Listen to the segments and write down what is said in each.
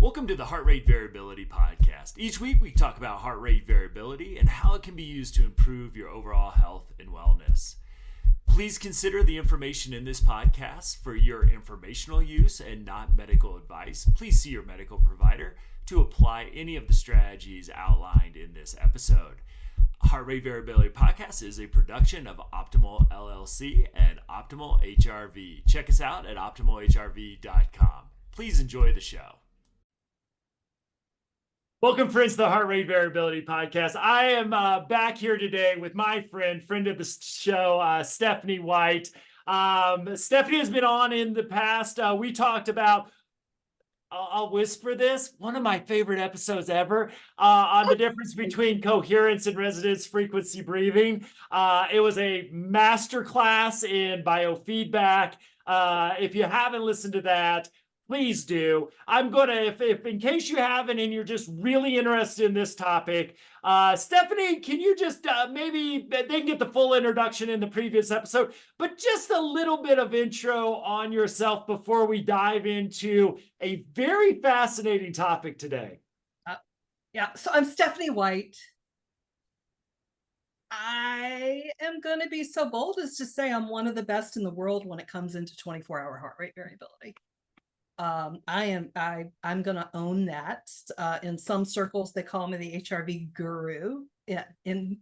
Welcome to the Heart Rate Variability Podcast. Each week we talk about heart rate variability and how it can be used to improve your overall health and wellness. Please consider the information in this podcast for your informational use and not medical advice. Please see your medical provider to apply any of the strategies outlined in this episode. Heart Rate Variability Podcast is a production of Optimal LLC and Optimal HRV. Check us out at optimalhrv.com. Please enjoy the show. Welcome, friends, to the Heart Rate Variability Podcast. I am back here today with my friend of the show, Stephanie White. Stephanie has been on in the past. We talked about, I'll whisper this, one of my favorite episodes ever on the difference between coherence and resonance frequency breathing. It was a masterclass in biofeedback. If you haven't listened to that, please do. I'm going to, if in case you haven't and you're just really interested in this topic, Stephanie, can you just maybe, they can get the full introduction in the previous episode, but just a little bit of intro on yourself before we dive into a very fascinating topic today. So I'm Stephanie White. I am going to be so bold as to say I'm one of the best in the world when it comes into 24-hour heart rate variability. I'm going to own that. In some circles, they call me the HRV guru. Yeah, and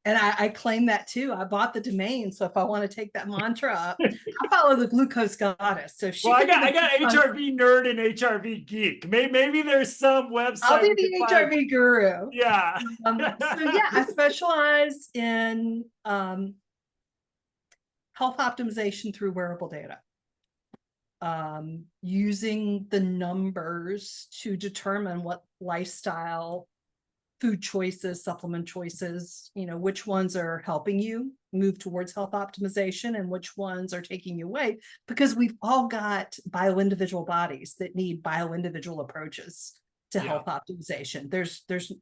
I claim that too. I bought the domain, so if I want to take that mantra up, I follow the glucose goddess. So I got HRV nerd and HRV geek. Maybe there's some website. I'll be the HRV guru. Yeah. I specialize in health optimization through wearable data. Using the numbers to determine what lifestyle, food choices, supplement choices, which ones are helping you move towards health optimization and which ones are taking you away, because we've all got bio-individual bodies that need bio-individual approaches to health optimization. There's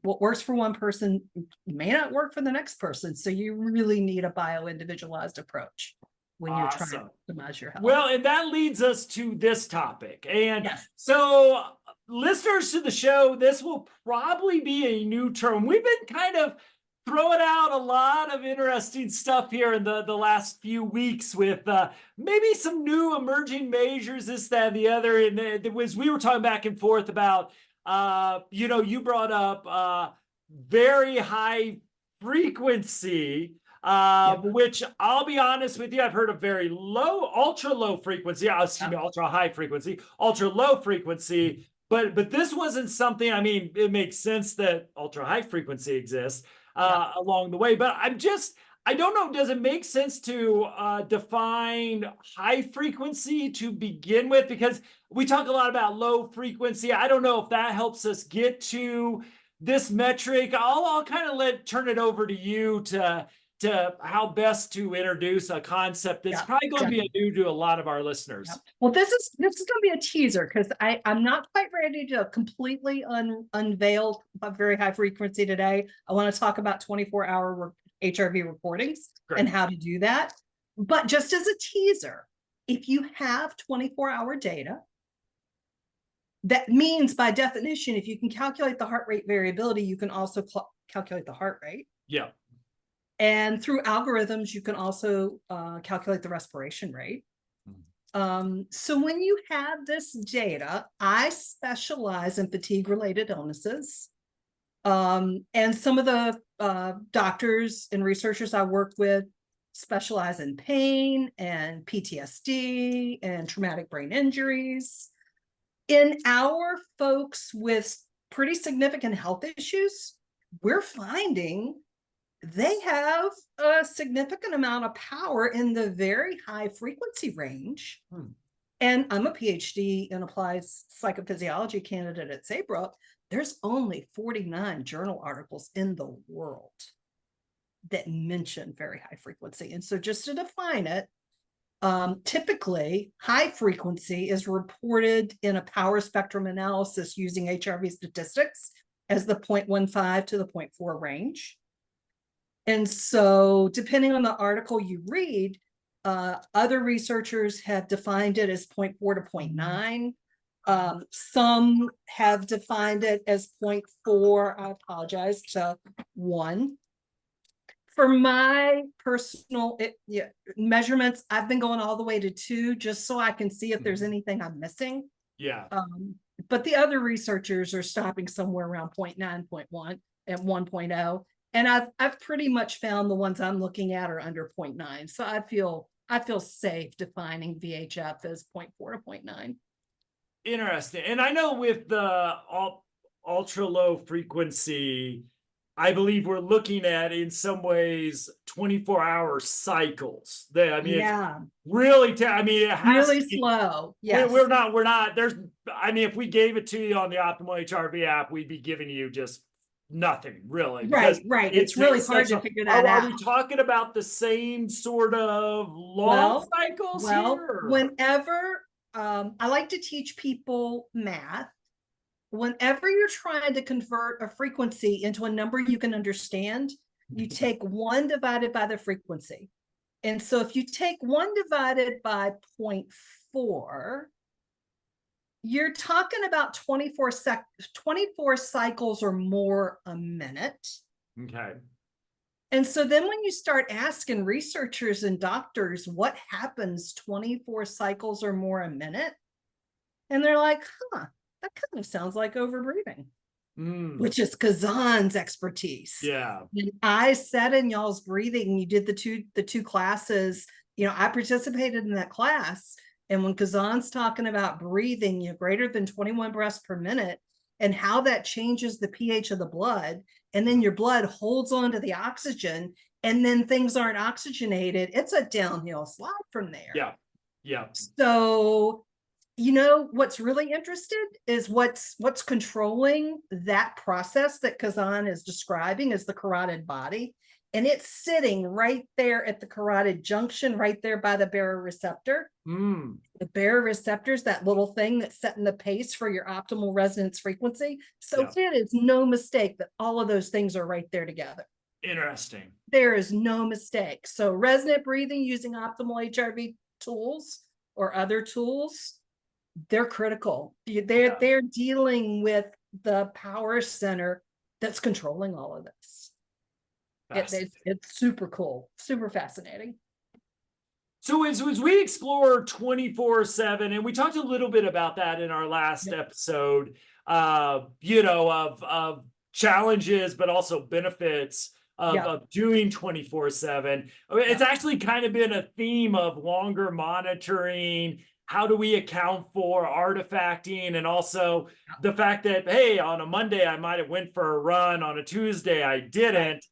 what works for one person may not work for the next person. So you really need a bio-individualized approach when you're trying to optimize your health. Well, and that leads us to this topic. And so listeners to the show, this will probably be a new term. We've been kind of throwing out a lot of interesting stuff here in the last few weeks with maybe some new emerging measures, this, that, and the other. And it was, we were talking back and forth about, you brought up very high frequency, which I'll be honest with you, I've heard of very low, ultra low frequency, ultra high frequency, ultra low frequency, but this wasn't something, it makes sense that ultra high frequency exists along the way, but I don't know, does it make sense to define high frequency to begin with? Because we talk a lot about low frequency. I don't know if that helps us get to this metric. I'll kind of turn it over to you to how best to introduce a concept that's probably going to be new to a lot of our listeners. Well, this is going to be a teaser because I'm not quite ready to completely unveil a very high frequency today. I want to talk about 24-hour HRV recordings and how to do that. But just as a teaser, if you have 24-hour data, that means by definition, if you can calculate the heart rate variability, you can also calculate the heart rate. Yeah. And through algorithms, you can also calculate the respiration rate. So when you have this data, I specialize in fatigue-related illnesses. And some of the doctors and researchers I work with specialize in pain and PTSD and traumatic brain injuries. In our folks with pretty significant health issues, we're finding they have a significant amount of power in the very high frequency range. And I'm a PhD in applied psychophysiology candidate at Saybrook. There's only 49 journal articles in the world that mention very high frequency. And so just to define it, typically high frequency is reported in a power spectrum analysis using HRV statistics as the 0.15 to the 0.4 range. And so depending on the article you read, other researchers have defined it as 0.4 to 0.9. Some have defined it as 0.4. I apologize, to 1. For my personal measurements, I've been going all the way to 2, just so I can see if there's anything I'm missing. Yeah. But the other researchers are stopping somewhere around 0.9, 0.1, and 1.0. And I've pretty much found the ones I'm looking at are under 0.9. So I feel safe defining VHF as 0.4 to 0.9. Interesting. And I know with the ultra low frequency, I believe we're looking at, in some ways, 24-hour cycles. Yeah. It's really, it has really to be, slow. Yes. We're not, if we gave it to you on the Optimal HRV app, we'd be giving you just nothing, really. Right. It's really hard to figure that out. Are we talking about the same sort of long cycles here? Whenever, I like to teach people math. Whenever you're trying to convert a frequency into a number you can understand, you take 1 divided by the frequency. And so if you take 1 divided by 0.4, you're talking about 24 cycles or more a minute. Okay. And so then when you start asking researchers and doctors what happens 24 cycles or more a minute, and they're like, that kind of sounds like overbreathing, which is Kazan's expertise. Yeah. And I sat in y'all's breathing. You did the two classes. I participated in that class. And when Kazan's talking about breathing, greater than 21 breaths per minute, and how that changes the pH of the blood, and then your blood holds on to the oxygen, and then things aren't oxygenated, it's a downhill slide from there. Yeah. Yeah. So, what's really interested is what's controlling that process that Kazan is describing as the carotid body. And it's sitting right there at the carotid junction, right there by the baroreceptor. The baroreceptors, that little thing that's setting the pace for your optimal resonance frequency. So it is no mistake that all of those things are right there together. Interesting. There is no mistake. So resonant breathing using optimal HRV tools or other tools, they're critical. They're dealing with the power center that's controlling all of this. It's super cool, super fascinating. So as we explore 24/7, and we talked a little bit about that in our last episode, of challenges, but also benefits of doing 24/7. It's actually kind of been a theme of longer monitoring. How do we account for artifacting, and also the fact that, hey, on a Monday I might have went for a run, on a Tuesday I didn't.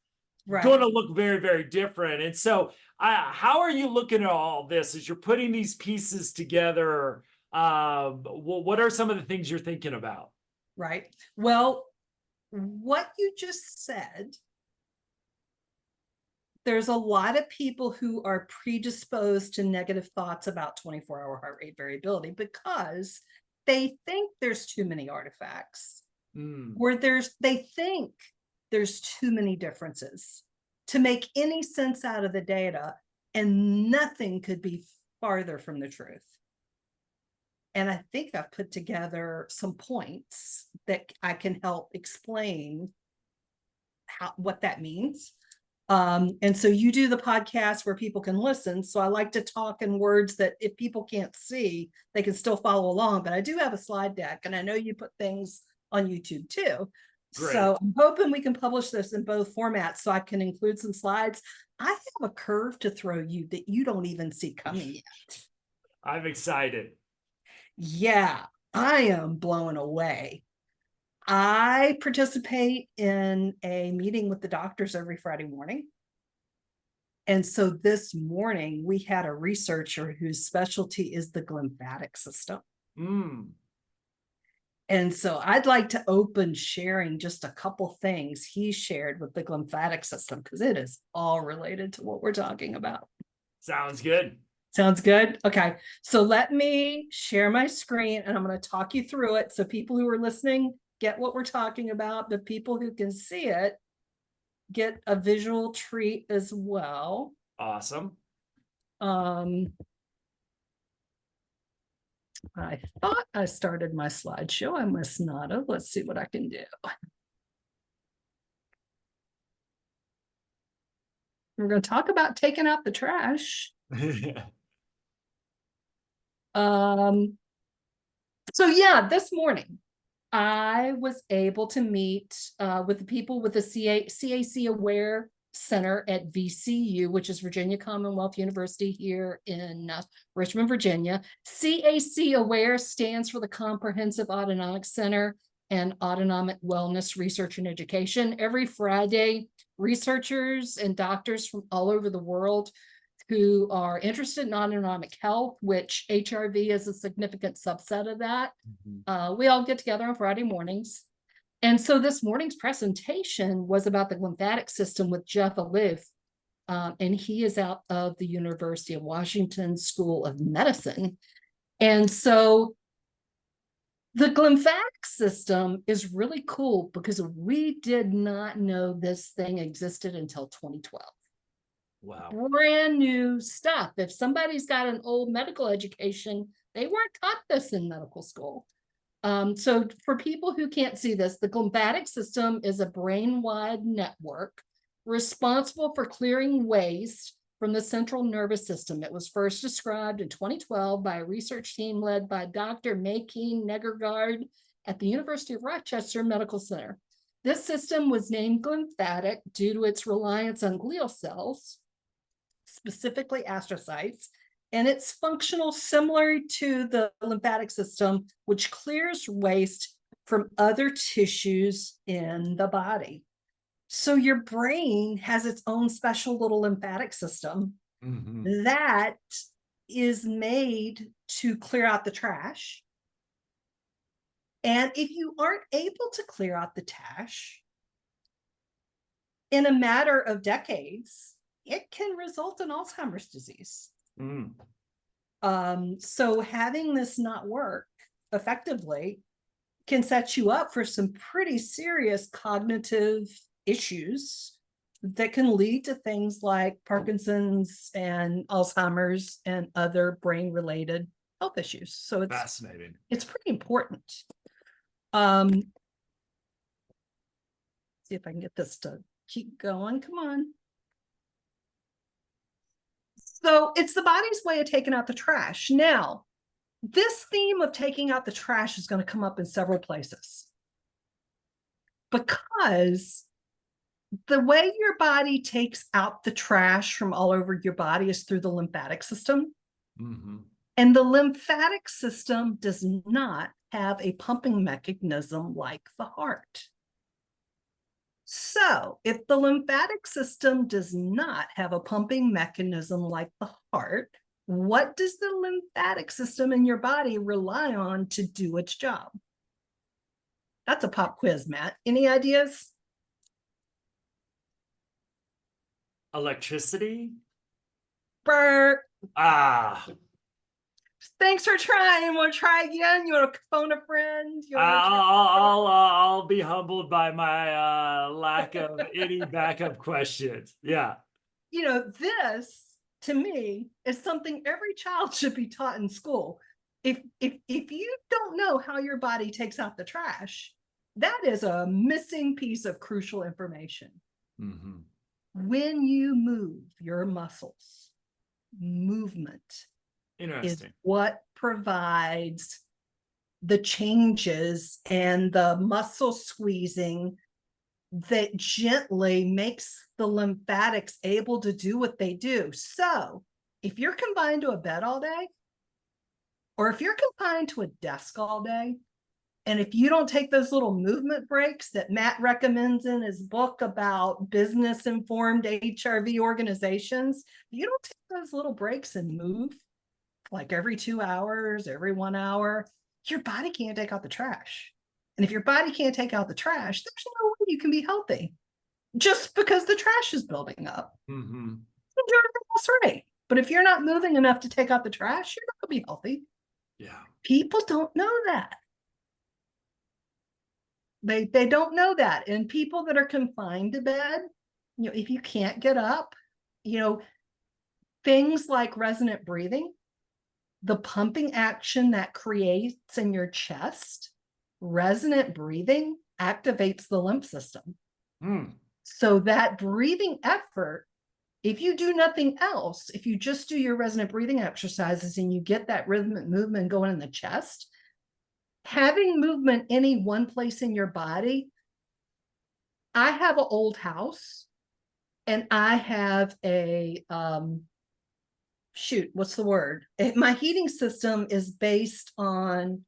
Going to look very, very different. And so how are you looking at all this as you're putting these pieces together? What are some of the things you're thinking about? Right. Well, what you just said, there's a lot of people who are predisposed to negative thoughts about 24-hour heart rate variability because they think there's too many artifacts, or they think there's too many differences to make any sense out of the data, and nothing could be farther from the truth. And I think I've put together some points that I can help explain what that means. And so you do the podcast where people can listen. So I like to talk in words that if people can't see, they can still follow along. But I do have a slide deck, and I know you put things on YouTube too. Great. So I'm hoping we can publish this in both formats so I can include some slides. I have a curve to throw you that you don't even see coming yet. I'm excited. Yeah, I am blown away. I participate in a meeting with the doctors every Friday morning. And so this morning we had a researcher whose specialty is the glymphatic system. And so I'd like to open sharing just a couple things he shared with the glymphatic system, because it is all related to what we're talking about. Sounds good. Sounds good. Okay. So let me share my screen, and I'm going to talk you through it. So people who are listening get what we're talking about. The people who can see it get a visual treat as well. Awesome. I thought I started my slideshow. I must not have. Let's see what I can do. We're going to talk about taking out the trash. So yeah, this morning I was able to meet with the people with the CAC Aware Center at VCU, which is Virginia Commonwealth University here in Richmond, Virginia. CAC Aware stands for the Comprehensive Autonomic Center and Autonomic Wellness Research and Education. Every Friday, researchers and doctors from all over the world who are interested in autonomic health, which HRV is a significant subset of that. We all get together on Friday mornings. And so this morning's presentation was about the lymphatic system with Jeff Alif. And he is out of the University of Washington School of Medicine. And so the lymphatic system is really cool because we did not know this thing existed until 2012. Wow. Brand new stuff. If somebody's got an old medical education, they weren't taught this in medical school. So for people who can't see this, the lymphatic system is a brain-wide network responsible for clearing waste from the central nervous system. It was first described in 2012 by a research team led by Dr. Makeen Negergard at the University of Rochester Medical Center. This system was named lymphatic due to its reliance on glial cells, specifically astrocytes, and it's functional similar to the lymphatic system, which clears waste from other tissues in the body. So your brain has its own special little lymphatic system that is made to clear out the trash. And if you aren't able to clear out the trash in a matter of decades, it can result in Alzheimer's disease. So having this not work effectively can set you up for some pretty serious cognitive issues that can lead to things like Parkinson's and Alzheimer's and other brain-related health issues. So it's fascinating. It's pretty important. See if I can get this to keep going. Come on. So it's the body's way of taking out the trash. Now, this theme of taking out the trash is going to come up in several places because the way your body takes out the trash from all over your body is through the lymphatic system. And the lymphatic system does not have a pumping mechanism like the heart. So if the lymphatic system does not have a pumping mechanism like the heart, what does the lymphatic system in your body rely on to do its job? That's a pop quiz, Matt. Any ideas? Electricity? Bert. Thanks for trying. Want to try again? You want to phone a friend? I'll be humbled by my lack of any backup questions. Yeah. You know, this to me is something every child should be taught in school. If you don't know how your body takes out the trash, that is a missing piece of crucial information. When you move your muscles, movement is what provides the changes and the muscle squeezing that gently makes the lymphatics able to do what they do. So if you're confined to a bed all day, or if you're confined to a desk all day, and if you don't take those little movement breaks that Matt recommends in his book about business-informed HRV organizations, if you don't take those little breaks and move, like every 2 hours, every 1 hour, your body can't take out the trash. And if your body can't take out the trash, there's no way you can be healthy just because the trash is building up. You're doing everything right. But if you're not moving enough to take out the trash, you're not going to be healthy. Yeah. People don't know that. They don't know that. And people that are confined to bed, you know, if you can't get up, you know, things like resonant breathing, the pumping action that creates in your chest, resonant breathing activates the lymph system. So that breathing effort, if you do nothing else, if you just do your resonant breathing exercises and you get that rhythmic movement going in the chest, having movement any one place in your body. I have an old house and I have a, what's the word? My heating system is based on,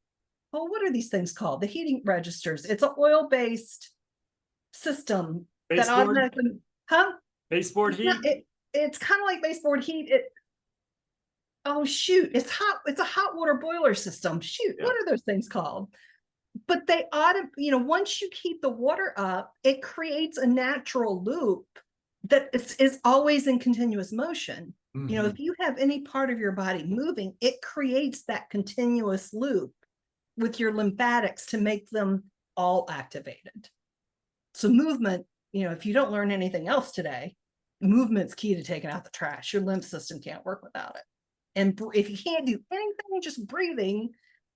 what are these things called? The heating registers. It's an oil-based system that automatically, Baseboard heat? It's kind of like baseboard heat. It's hot. It's a hot water boiler system. What are those things called? But they once you heat the water up, it creates a natural loop that is always in continuous motion. If you have any part of your body moving, it creates that continuous loop with your lymphatics to make them all activated. So movement, if you don't learn anything else today, movement's key to taking out the trash. Your lymph system can't work without it. And if you can't do anything, just breathing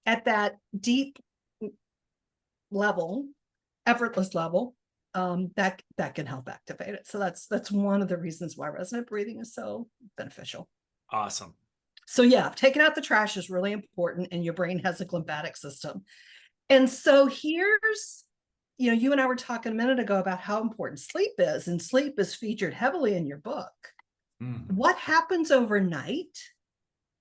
at that deep level, effortless level, that can help activate it. So that's one of the reasons why resonant breathing is so beneficial. Awesome. So yeah, taking out the trash is really important, and your brain has a lymphatic system. And so here's, you and I were talking a minute ago about how important sleep is, and sleep is featured heavily in your book. What happens overnight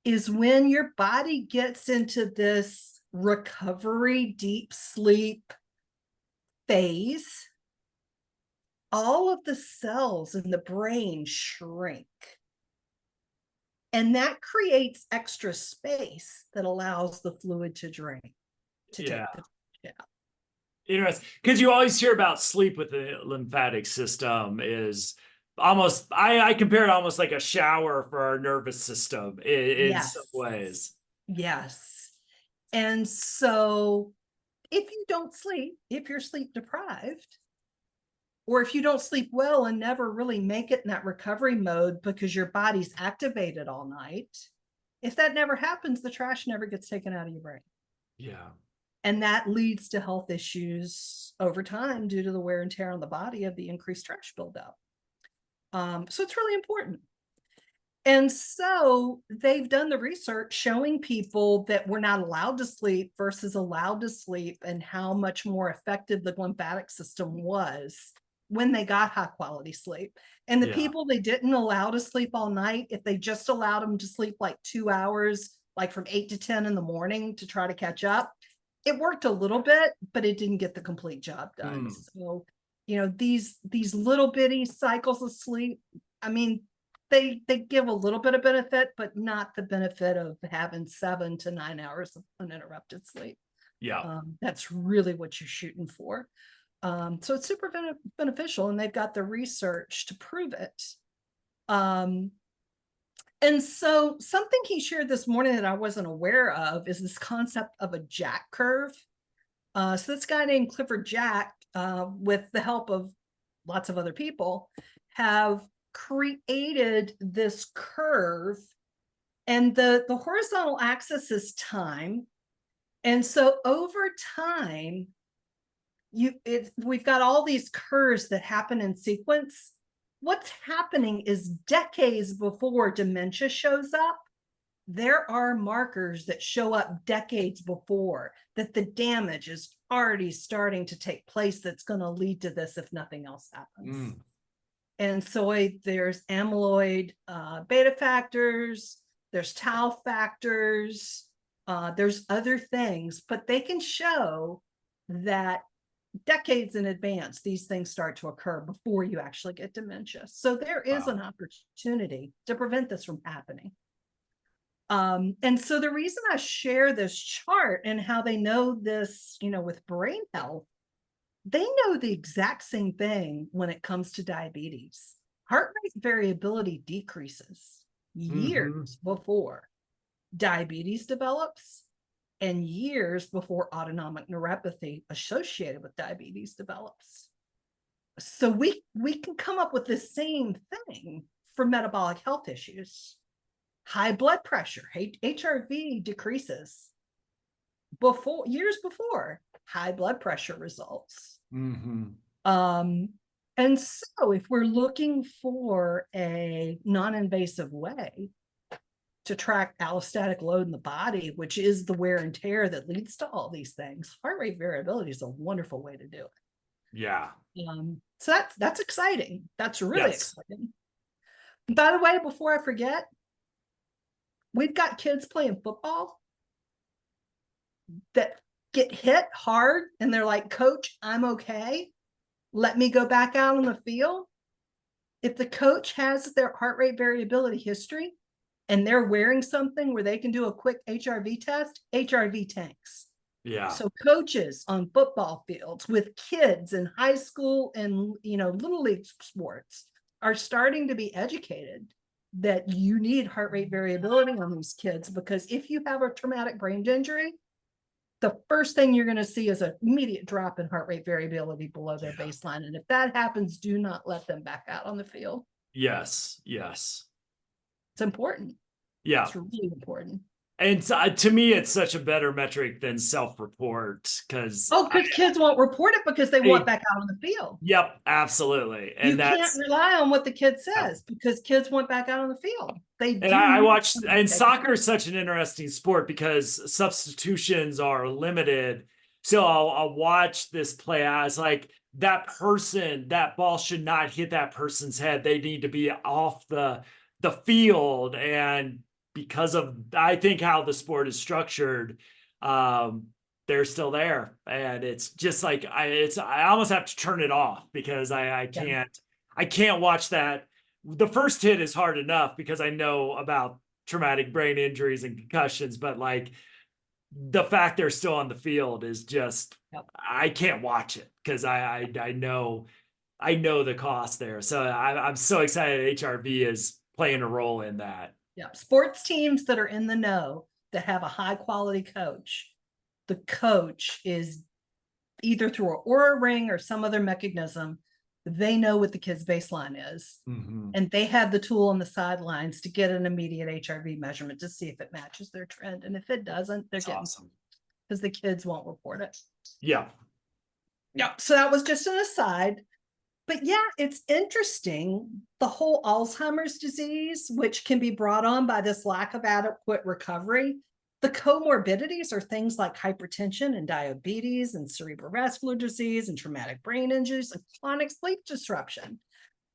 is when your body gets into this recovery, deep sleep phase, all of the cells in the brain shrink. And that creates extra space that allows the fluid to drain. Interesting. Because you always hear about sleep with the lymphatic system is almost, I compare it almost like a shower for our nervous system in some ways. Yes. And so if you don't sleep, if you're sleep deprived, or if you don't sleep well and never really make it in that recovery mode because your body's activated all night, if that never happens, the trash never gets taken out of your brain. Yeah. And that leads to health issues over time due to the wear and tear on the body of the increased trash buildup. So it's really important. And so they've done the research showing people that were not allowed to sleep versus allowed to sleep, and how much more effective the lymphatic system was when they got high quality sleep. And the people they didn't allow to sleep all night, if they just allowed them to sleep like 2 hours, like from 8 to 10 in the morning to try to catch up, it worked a little bit, but it didn't get the complete job done. So, these little bitty cycles of sleep, I mean, they give a little bit of benefit, but not the benefit of having 7 to 9 hours of uninterrupted sleep. That's really what you're shooting for. So it's super beneficial, and they've got the research to prove it. And so something he shared this morning that I wasn't aware of is this concept of a Jack curve. So this guy named Clifford Jack, with the help of lots of other people, have created this curve, and the horizontal axis is time. And so over time, we've got all these curves that happen in sequence. What's happening is decades before dementia shows up, there are markers that show up decades before that the damage is already starting to take place that's going to lead to this if nothing else happens. And so there's amyloid beta factors, there's tau factors, there's other things, but they can show that decades in advance, these things start to occur before you actually get dementia. So there is an opportunity to prevent this from happening. And so the reason I share this chart and how they know this, with brain health, they know the exact same thing when it comes to diabetes. Heart rate variability decreases years before diabetes develops, and years before autonomic neuropathy associated with diabetes develops. So we can come up with the same thing for metabolic health issues. High blood pressure, HRV decreases years before high blood pressure results. Mm-hmm. And so if we're looking for a non-invasive way to track allostatic load in the body, which is the wear and tear that leads to all these things, heart rate variability is a wonderful way to do it. Yeah. So that's exciting. That's really Yes. exciting. By the way, before I forget, we've got kids playing football that get hit hard and they're like, Coach, I'm okay. Let me go back out on the field. If the coach has their heart rate variability history and they're wearing something where they can do a quick HRV test, HRV tanks. Yeah. So coaches on football fields with kids in high school and, little league sports are starting to be educated that you need heart rate variability on these kids, because if you have a traumatic brain injury, the first thing you're going to see is an immediate drop in heart rate variability below their baseline. And if that happens, do not let them back out on the field. Yes. Yes. It's important. Yeah. It's really important. And to me, it's such a better metric than self-report because kids won't report it because they want back out on the field. Yep, absolutely. And you can't rely on what the kid says because kids want back out on the field. I watched, and soccer is such an interesting sport because substitutions are limited. So I'll watch this play out. It's like that ball should not hit that person's head. They need to be off the field. And because of, I think, how the sport is structured, they're still there. And it's just like, I almost have to turn it off because I can't watch that. The first hit is hard enough because I know about traumatic brain injuries and concussions, but like the fact they're still on the field is just, I can't watch it because I know the cost there. So I'm so excited HRV is playing a role in that. Yeah, sports teams that are in the know that have a high quality coach, the coach is either through an Aura ring or some other mechanism, they know what the kid's baseline is. Mm-hmm. And they have the tool on the sidelines to get an immediate HRV measurement to see if it matches their trend. And if it doesn't, they're getting awesome because the kids won't report it. Yeah. Yeah. So that was just an aside. But yeah, it's interesting. The whole Alzheimer's disease, which can be brought on by this lack of adequate recovery. The comorbidities are things like hypertension and diabetes and cerebrovascular disease and traumatic brain injuries and chronic sleep disruption.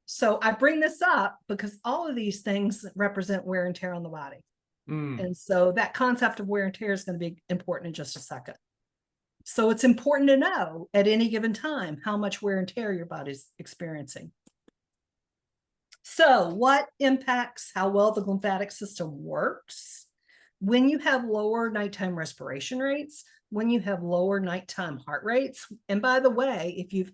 So I bring this up because all of these things represent wear and tear on the body. And so that concept of wear and tear is going to be important in just a second. So it's important to know at any given time how much wear and tear your body's experiencing. So what impacts how well the lymphatic system works? When you have lower nighttime respiration rates, when you have lower nighttime heart rates, and by the way, if you've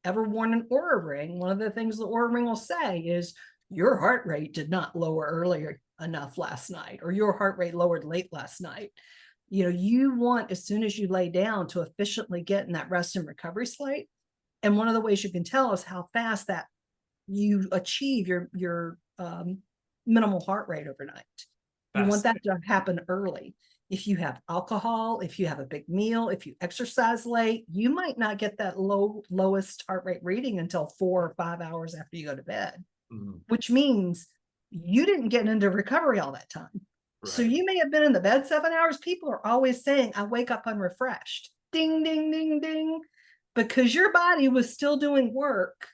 ever worn an Aura ring, one of the things the Aura ring will say is your heart rate did not lower earlier enough last night, or your heart rate lowered late last night. You want, as soon as you lay down, to efficiently get in that rest and recovery state. And one of the ways you can tell is how fast that you achieve your minimal heart rate overnight. You want that to happen early. If you have alcohol, if you have a big meal, if you exercise late, you might not get that lowest heart rate reading until 4 or 5 hours after you go to bed, which means you didn't get into recovery all that time. Right. So you may have been in the bed 7 hours. People are always saying, I wake up unrefreshed. Ding, ding, ding, ding. Because your body was still doing work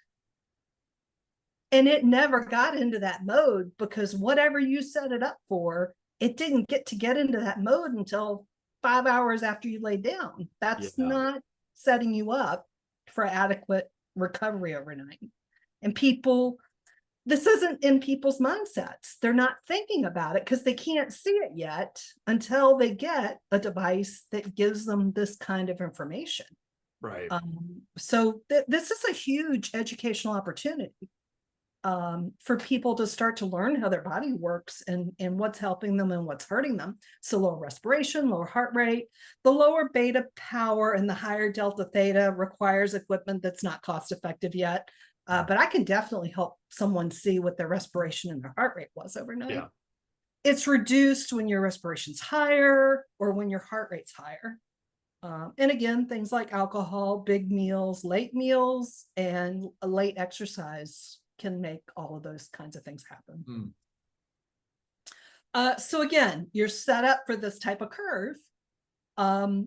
and it never got into that mode, because whatever you set it up for, it didn't get into that mode until 5 hours after you laid down. That's not setting you up for adequate recovery overnight. And this isn't in people's mindsets. They're not thinking about it because they can't see it yet until they get a device that gives them this kind of information. Right. So this is a huge educational opportunity for people to start to learn how their body works and what's helping them and what's hurting them. So lower respiration, lower heart rate, the lower beta power and the higher delta theta requires equipment that's not cost effective yet. But I can definitely help someone see what their respiration and their heart rate was overnight. It's reduced when your respiration's higher or when your heart rate's higher. And again, things like alcohol, big meals, late meals, and a late exercise can make all of those kinds of things happen. So again, you're set up for this type of curve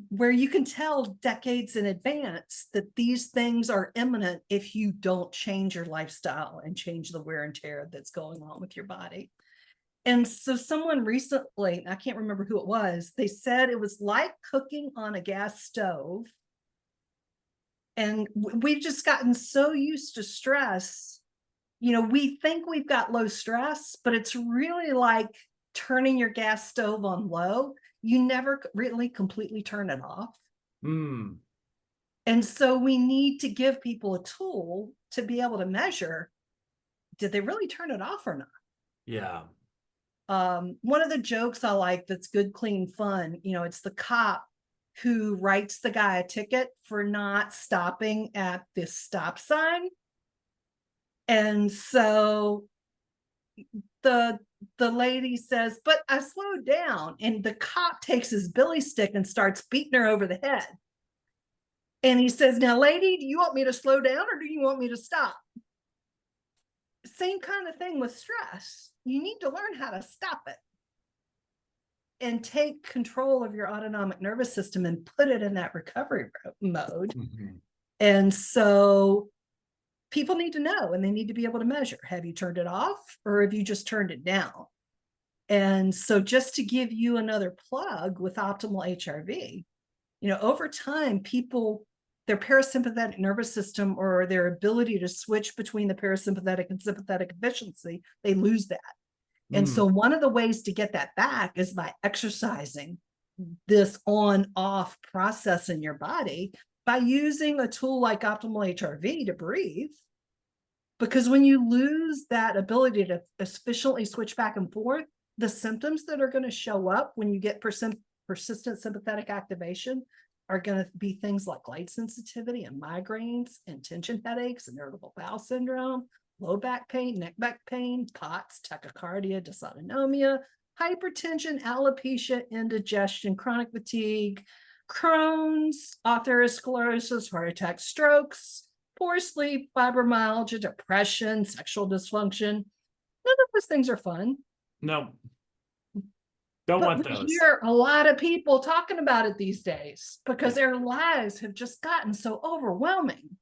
where you can tell decades in advance that these things are imminent if you don't change your lifestyle and change the wear and tear that's going on with your body. And so someone recently, I can't remember who it was, they said it was like cooking on a gas stove. And we've just gotten so used to stress. You know, we think we've got low stress, but it's really like turning your gas stove on low. You never really completely turn it off. And so we need to give people a tool to be able to measure, did they really turn it off or not? Yeah. One of the jokes I like that's good, clean fun, you know, it's the cop who writes the guy a ticket for not stopping at this stop sign. And so the lady says, but I slowed down, and the cop takes his billy stick and starts beating her over the head. And he says, now, lady, do you want me to slow down or do you want me to stop? Same kind of thing with stress. You need to learn how to stop it and take control of your autonomic nervous system and put it in that recovery mode. And so people need to know, and they need to be able to measure, have you turned it off or have you just turned it down? And so just to give you another plug with optimal HRV, you know, over time, people, their parasympathetic nervous system or their ability to switch between the parasympathetic and sympathetic efficiency, they lose that. And so one of the ways to get that back is by exercising this on-off process in your body by using a tool like optimal HRV to breathe. Because when you lose that ability to efficiently switch back and forth, the symptoms that are going to show up when you get persistent sympathetic activation are going to be things like light sensitivity and migraines and tension headaches and irritable bowel syndrome, low back pain, neck back pain, POTS, tachycardia, dysautonomia, hypertension, alopecia, indigestion, chronic fatigue, Crohn's, atherosclerosis, heart attack, strokes, poor sleep, fibromyalgia, depression, sexual dysfunction. None of those things are fun. No. Don't want those. We hear a lot of people talking about it these days because their lives have just gotten so overwhelming.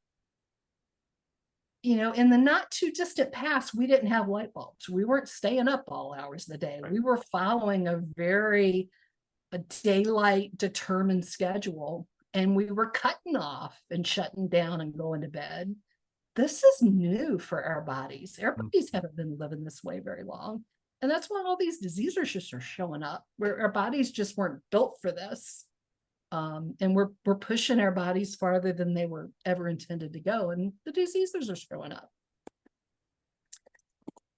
You know, in the not too distant past, we didn't have light bulbs. We weren't staying up all hours of the day. We were following a very daylight determined schedule, and we were cutting off and shutting down and going to bed. This is new for our bodies. Our bodies haven't been living this way very long. And that's why all these diseases just are showing up, where our bodies just weren't built for this. And we're pushing our bodies farther than they were ever intended to go. And the diseases are showing up.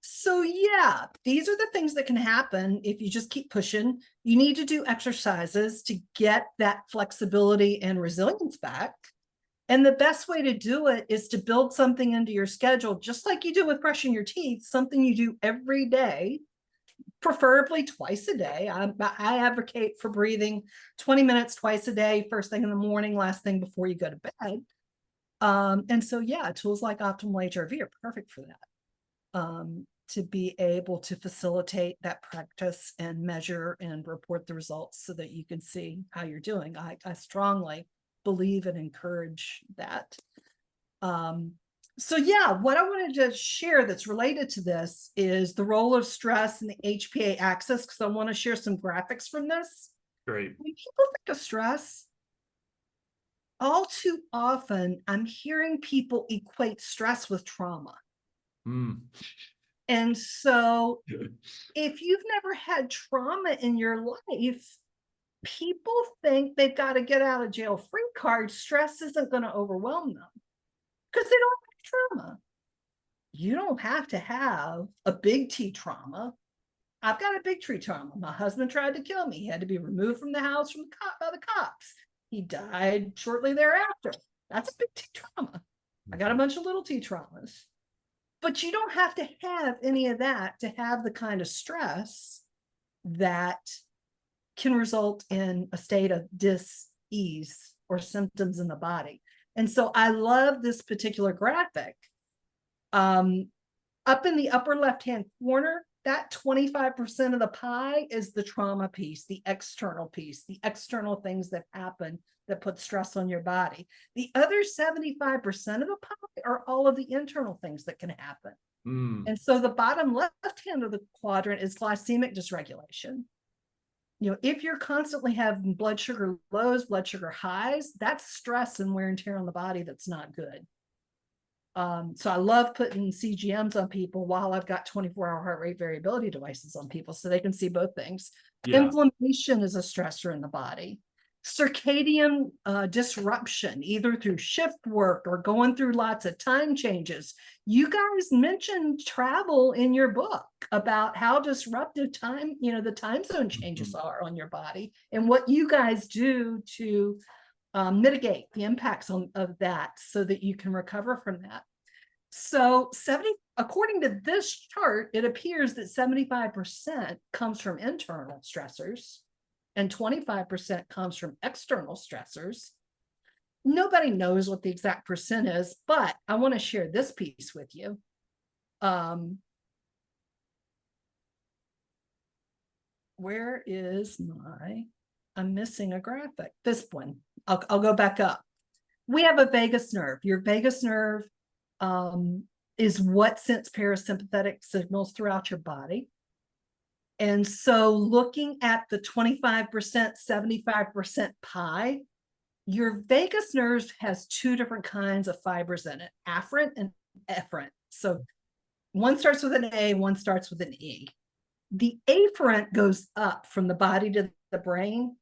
So yeah, these are the things that can happen if you just keep pushing. You need to do exercises to get that flexibility and resilience back. And the best way to do it is to build something into your schedule, just like you do with brushing your teeth, something you do every day, preferably twice a day. I advocate for breathing 20 minutes twice a day, first thing in the morning, last thing before you go to bed. And so, yeah, tools like optimal HRV are perfect for that, to be able to facilitate that practice and measure and report the results so that you can see how you're doing. I strongly believe and encourage that. So yeah, what I wanted to share that's related to this is the role of stress in the HPA axis, because I want to share some graphics from this. Great. When people think of stress, all too often I'm hearing people equate stress with trauma. And so if you've never had trauma in your life, people think they've got a get out of jail free card. Stress isn't going to overwhelm them because they don't have trauma. You don't have to have a big T trauma. I've got a big T trauma. My husband tried to kill me. He had to be removed from the house by the cops. He died shortly thereafter. That's a big T trauma. I got a bunch of little T traumas. But you don't have to have any of that to have the kind of stress that can result in a state of dis-ease or symptoms in the body. And so I love this particular graphic. Up in the upper left-hand corner, that 25% of the pie is the trauma piece, the external things that happen that put stress on your body. The other 75% of the pie are all of the internal things that can happen. And so the bottom left-hand of the quadrant is glycemic dysregulation. You know, if you're constantly having blood sugar lows, blood sugar highs, that's stress and wear and tear on the body that's not good. So I love putting CGMs on people while I've got 24-hour heart rate variability devices on people so they can see both things. Yeah. Inflammation is a stressor in the body. Circadian disruption, either through shift work or going through lots of time changes. You guys mentioned travel in your book about how disruptive the time zone changes are on your body and what you guys do to mitigate the impacts of that so that you can recover from that. So according to this chart, it appears that 75% comes from internal stressors and 25% comes from external stressors. Nobody knows what the exact percent is, but I want to share this piece with you. Where is I'm missing a graphic. This one. I'll go back up. We have a vagus nerve. Your vagus nerve is what sends parasympathetic signals throughout your body. And so looking at the 25%, 75% pie, your vagus nerve has two different kinds of fibers in it, afferent and efferent. So one starts with an A, one starts with an E. The afferent goes up from the body to the brain.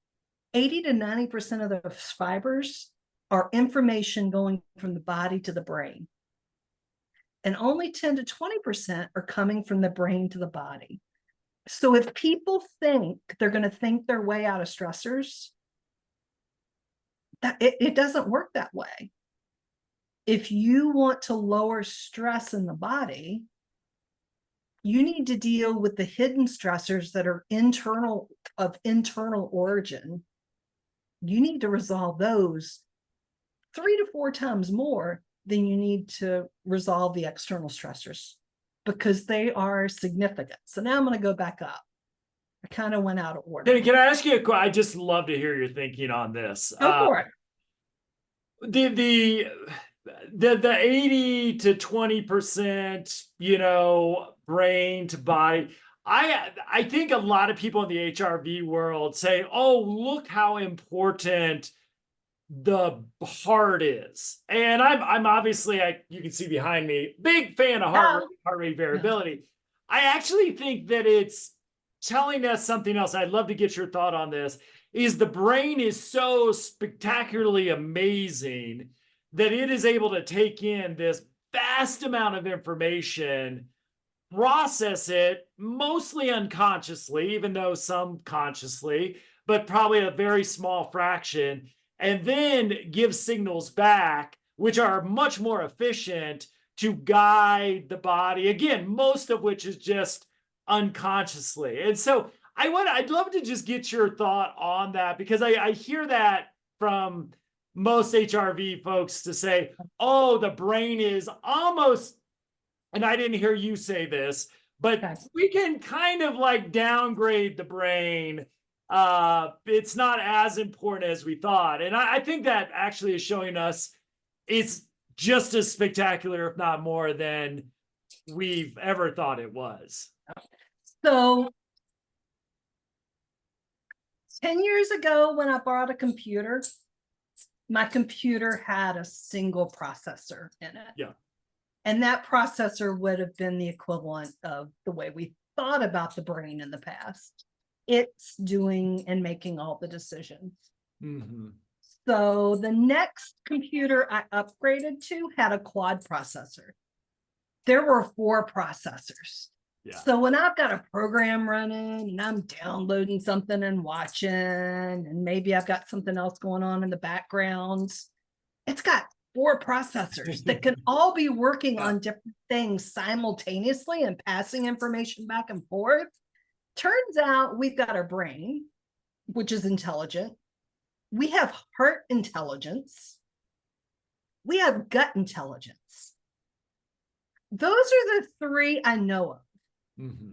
80 to 90% of those fibers are information going from the body to the brain. And only 10 to 20% are coming from the brain to the body. So if people think they're going to think their way out of stressors, it doesn't work that way. If you want to lower stress in the body, you need to deal with the hidden stressors that are internal origin. You need to resolve those 3 to 4 times more than you need to resolve the external stressors because they are significant. So now I'm going to go back up. I kind of went out of order. Can I ask you a question? I just love to hear your thinking on this. Go for it. The 80 to 20%, brain to body. I think a lot of people in the HRV world say, oh, look how important the heart is. And I'm obviously, you can see behind me, big fan of heart rate variability. Yeah. I actually think that it's telling us something else. I'd love to get your thought on this, is the brain is so spectacularly amazing that it is able to take in this vast amount of information, process it mostly unconsciously, even though some consciously, but probably a very small fraction, and then give signals back, which are much more efficient to guide the body. Again, most of which is just unconsciously. And so I'd love to just get your thought on that, because I hear that from most HRV folks to say, oh, the brain is almost, and I didn't hear you say this, but we can kind of like downgrade the brain. It's not as important as we thought. And I think that actually is showing us it's just as spectacular, if not more, than we've ever thought it was. So 10 years ago, when I bought a computer, my computer had a single processor in it. Yeah. And that processor would have been the equivalent of the way we thought about the brain in the past. It's doing and making all the decisions. Mm-hmm. So the next computer I upgraded to had a quad processor. There were 4 processors. Yeah. So when I've got a program running and I'm downloading something and watching, and maybe I've got something else going on in the background, it's got 4 processors that can all be working on different things simultaneously and passing information back and forth. Turns out we've got our brain, which is intelligent. We have heart intelligence. We have gut intelligence. Those are the three I know of. Mm-hmm.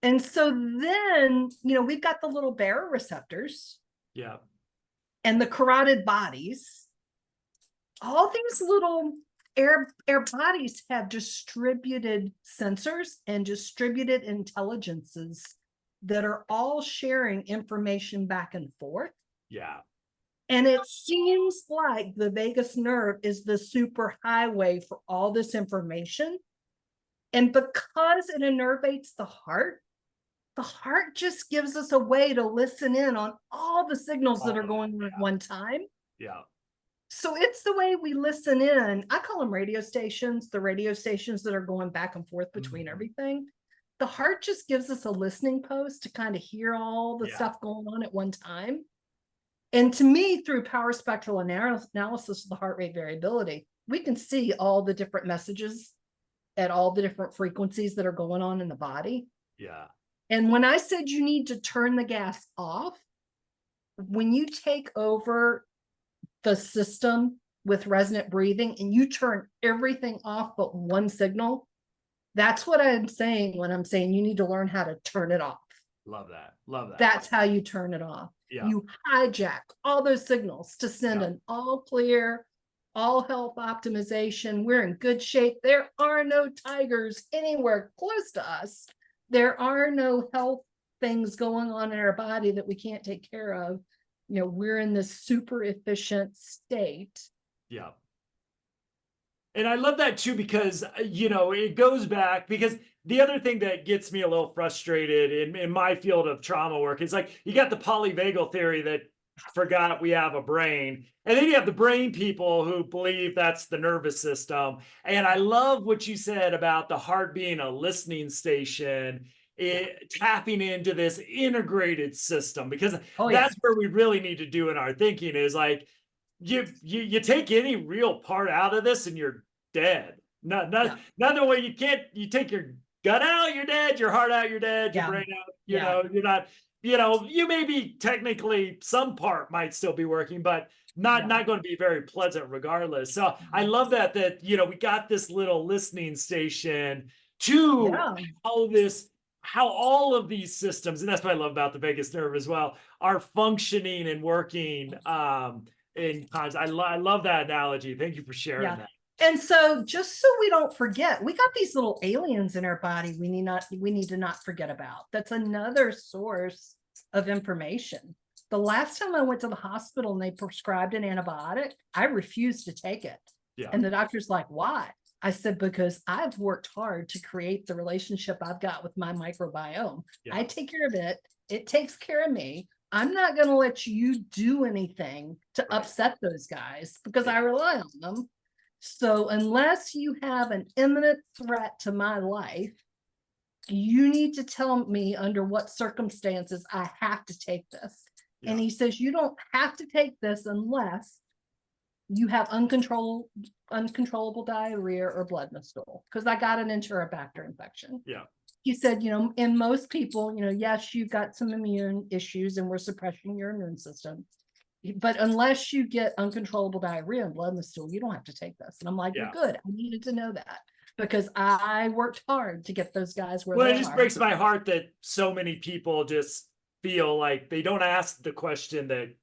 And so then, we've got the little baroreceptors. Yeah. And the carotid bodies. All these little air bodies have distributed sensors and distributed intelligences that are all sharing information back and forth. Yeah. And it seems like the vagus nerve is the super highway for all this information. And because it innervates the heart just gives us a way to listen in on all the signals that are going on at one time. Yeah. So it's the way we listen in. I call them radio stations, the radio stations that are going back and forth between everything. The heart just gives us a listening post to kind of hear all the stuff going on at one time. And to me, through power spectral analysis of the heart rate variability, we can see all the different messages at all the different frequencies that are going on in the body. Yeah. And when I said you need to turn the gas off, when you take over the system with resonant breathing and you turn everything off but one signal, that's what I'm saying when I'm saying you need to learn how to turn it off. Love that. Love that. That's how you turn it off. Yeah. You hijack all those signals to send an all clear, all health optimization. We're in good shape. There are no tigers anywhere close to us. There are no health things going on in our body that we can't take care of. We're in this super efficient state. Yeah. And I love that too, because, it goes back, because the other thing that gets me a little frustrated in my field of trauma work is like, you got the polyvagal theory that forgot we have a brain. And then you have the brain people who believe that's the nervous system. And I love what you said about the heart being a listening station, tapping into this integrated system, because that's where we really need to do in our thinking is like, you take any real part out of this and you're dead. Another way you take your gut out, you're dead, your heart out, you're dead, your brain out, you're not, you may be technically, some part might still be working, but not going to be very pleasant regardless. So I love that we got this little listening station to how all of these systems, and that's what I love about the vagus nerve as well, are functioning and working. I love that analogy. Thank you for sharing that. And so just so we don't forget, we got these little aliens in our body we need to not forget about. That's another source of information. The last time I went to the hospital and they prescribed an antibiotic, I refused to take it. Yeah. And the doctor's like, why? I said, because I've worked hard to create the relationship I've got with my microbiome. Yeah. I take care of it. It takes care of me. I'm not going to let you do anything to upset those guys because I rely on them. So unless you have an imminent threat to my life, you need to tell me under what circumstances I have to take this. Yeah. And he says, you don't have to take this unless you have uncontrollable diarrhea or blood in the stool, because I got an Enterobacter infection. Yeah. He said, in most people, yes, you've got some immune issues and we're suppressing your immune system. But unless you get uncontrollable diarrhea and blood in the stool, you don't have to take this. And I'm like, well, good. I needed to know that because I worked hard to get those guys where they are. Well, it just breaks my heart that so many people just feel like they don't ask the question that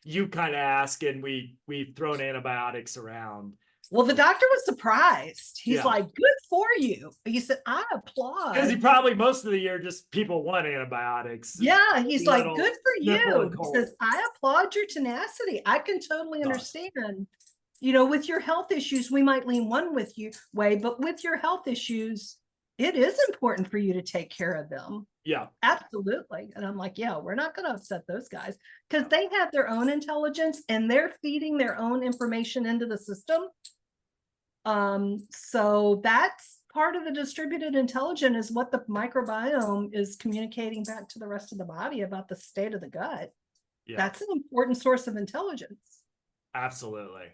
you kind of ask, and we've thrown antibiotics around. Well, the doctor was surprised. He's like, good for you. He said, I applaud. Because he probably most of the year just people want antibiotics. Yeah, he's like, good for you. He says, I applaud your tenacity. I can totally understand. With your health issues, we might lean one way, but with your health issues, it is important for you to take care of them. Yeah, absolutely. And I'm like, yeah, we're not going to upset those guys because they have their own intelligence and they're feeding their own information into the system. So that's part of the distributed intelligence is what the microbiome is communicating back to the rest of the body about the state of the gut. Yeah. That's an important source of intelligence. Absolutely.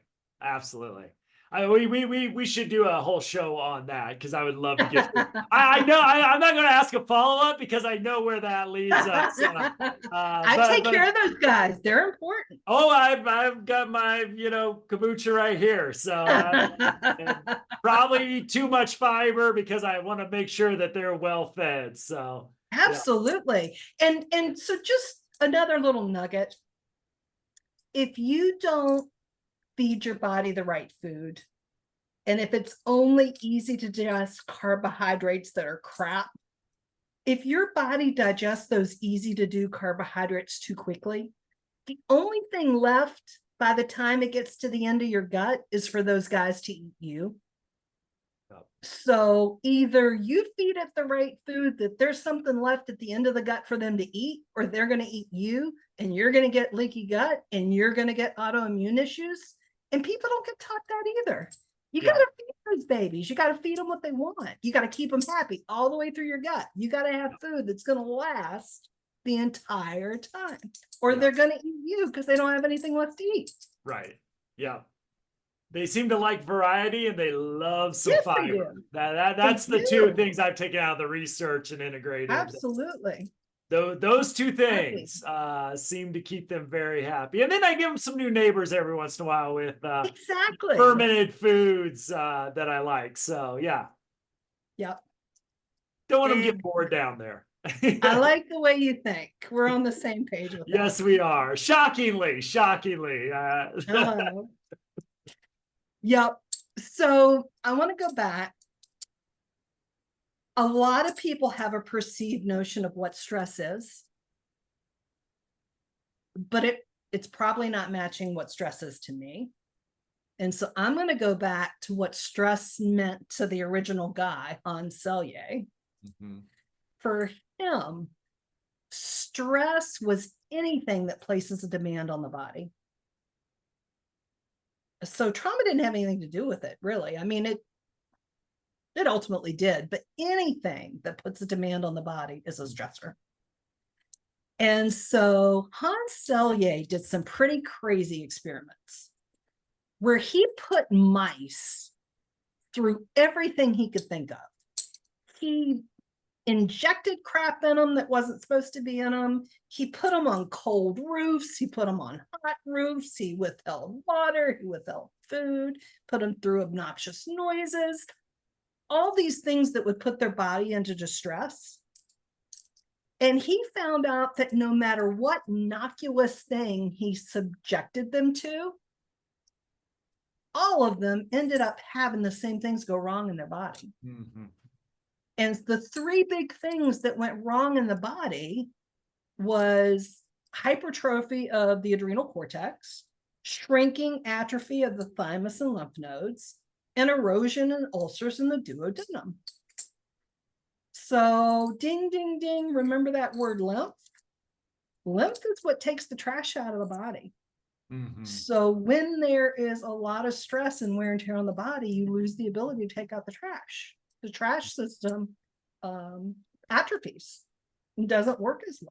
Absolutely. We should do a whole show on that because I would love to get. I know I'm not going to ask a follow up because I know where that leads us. I take care of those guys. They're important. Oh, I've got my kombucha right here, so and probably eat too much fiber because I want to make sure that they're well fed. So absolutely, and so just another little nugget: if you don't feed your body the right food, and if it's only easy to digest carbohydrates that are crap, if your body digests those easy to do carbohydrates too quickly, the only thing left by the time it gets to the end of your gut is for those guys to eat you. Yep. So either you feed it the right food that there's something left at the end of the gut for them to eat, or they're going to eat you and you're going to get leaky gut and you're going to get autoimmune issues. And people don't get taught that either. You got to feed those babies. You got to feed them what they want. You got to keep them happy all the way through your gut. You got to have food that's going to last the entire time, or they're going to eat you because they don't have anything left to eat. Right. Yeah. They seem to like variety and they love some fiber. That's the two things I've taken out of the research and integrated. Absolutely. Those two things seem to keep them very happy. And then I give them some new neighbors every once in a while with fermented foods that I like. So yeah. Yep. Don't want them to get bored down there. I like the way you think. We're on the same page with that. Yes, we are. Shockingly. Yep. So I want to go back. A lot of people have a perceived notion of what stress is, but it's probably not matching what stress is to me. And so I'm going to go back to what stress meant to the original guy, Hans Selye. Mm-hmm. For him, stress was anything that places a demand on the body. So trauma didn't have anything to do with it, really. I mean, it ultimately did, but anything that puts a demand on the body is a stressor. And so Hans Selye did some pretty crazy experiments where he put mice through everything he could think of. He injected crap in them that wasn't supposed to be in them. He put them on cold roofs. He put them on hot roofs. He withheld water. He withheld food, put them through obnoxious noises, all these things that would put their body into distress. And he found out that no matter what innocuous thing he subjected them to, all of them ended up having the same things go wrong in their body. Mm-hmm. And the three big things that went wrong in the body was hypertrophy of the adrenal cortex, shrinking atrophy of the thymus and lymph nodes, and erosion and ulcers in the duodenum. So ding, ding, ding, remember that word lymph? Lymph is what takes the trash out of the body. Mm-hmm. So when there is a lot of stress and wear and tear on the body, you lose the ability to take out the trash. The trash system atrophies and doesn't work as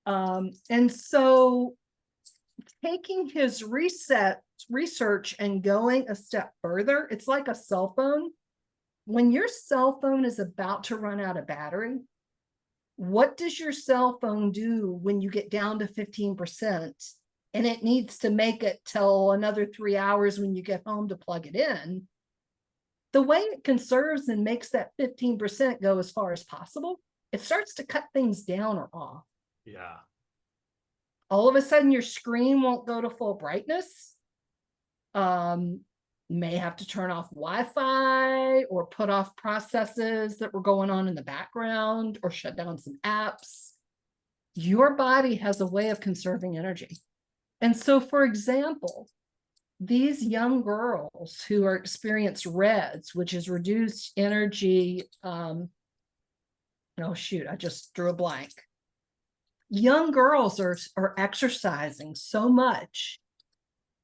well. And so taking his research and going a step further, it's like a cell phone. When your cell phone is about to run out of battery, what does your cell phone do when you get down to 15% and it needs to make it till another 3 hours when you get home to plug it in? The way it conserves and makes that 15% go as far as possible, it starts to cut things down or off. Yeah. All of a sudden, your screen won't go to full brightness. May have to turn off Wi-Fi or put off processes that were going on in the background or shut down some apps. Your body has a way of conserving energy. And so, for example, these young girls who are experience REDS, which is reduced energy, oh shoot, I just drew a blank. Young girls are exercising so much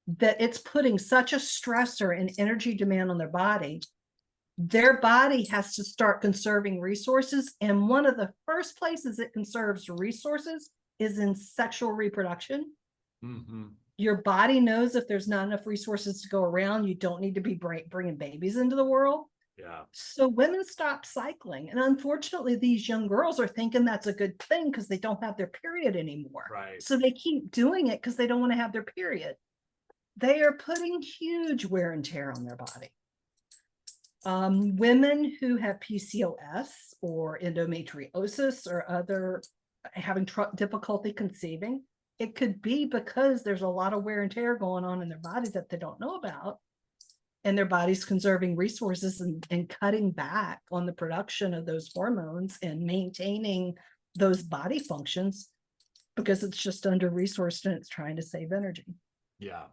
that it's putting such a stressor and energy demand on their body. Their body has to start conserving resources. And one of the first places it conserves resources is in sexual reproduction. Mm-hmm. Your body knows if there's not enough resources to go around, you don't need to be bringing babies into the world. Yeah. So women stop cycling. And unfortunately, these young girls are thinking that's a good thing because they don't have their period anymore. Right. So they keep doing it because they don't want to have their period. They are putting huge wear and tear on their body. Women who have PCOS or endometriosis or other having difficulty conceiving, it could be because there's a lot of wear and tear going on in their bodies that they don't know about. And their body's conserving resources and cutting back on the production of those hormones and maintaining those body functions because it's just under-resourced and it's trying to save energy. Yeah.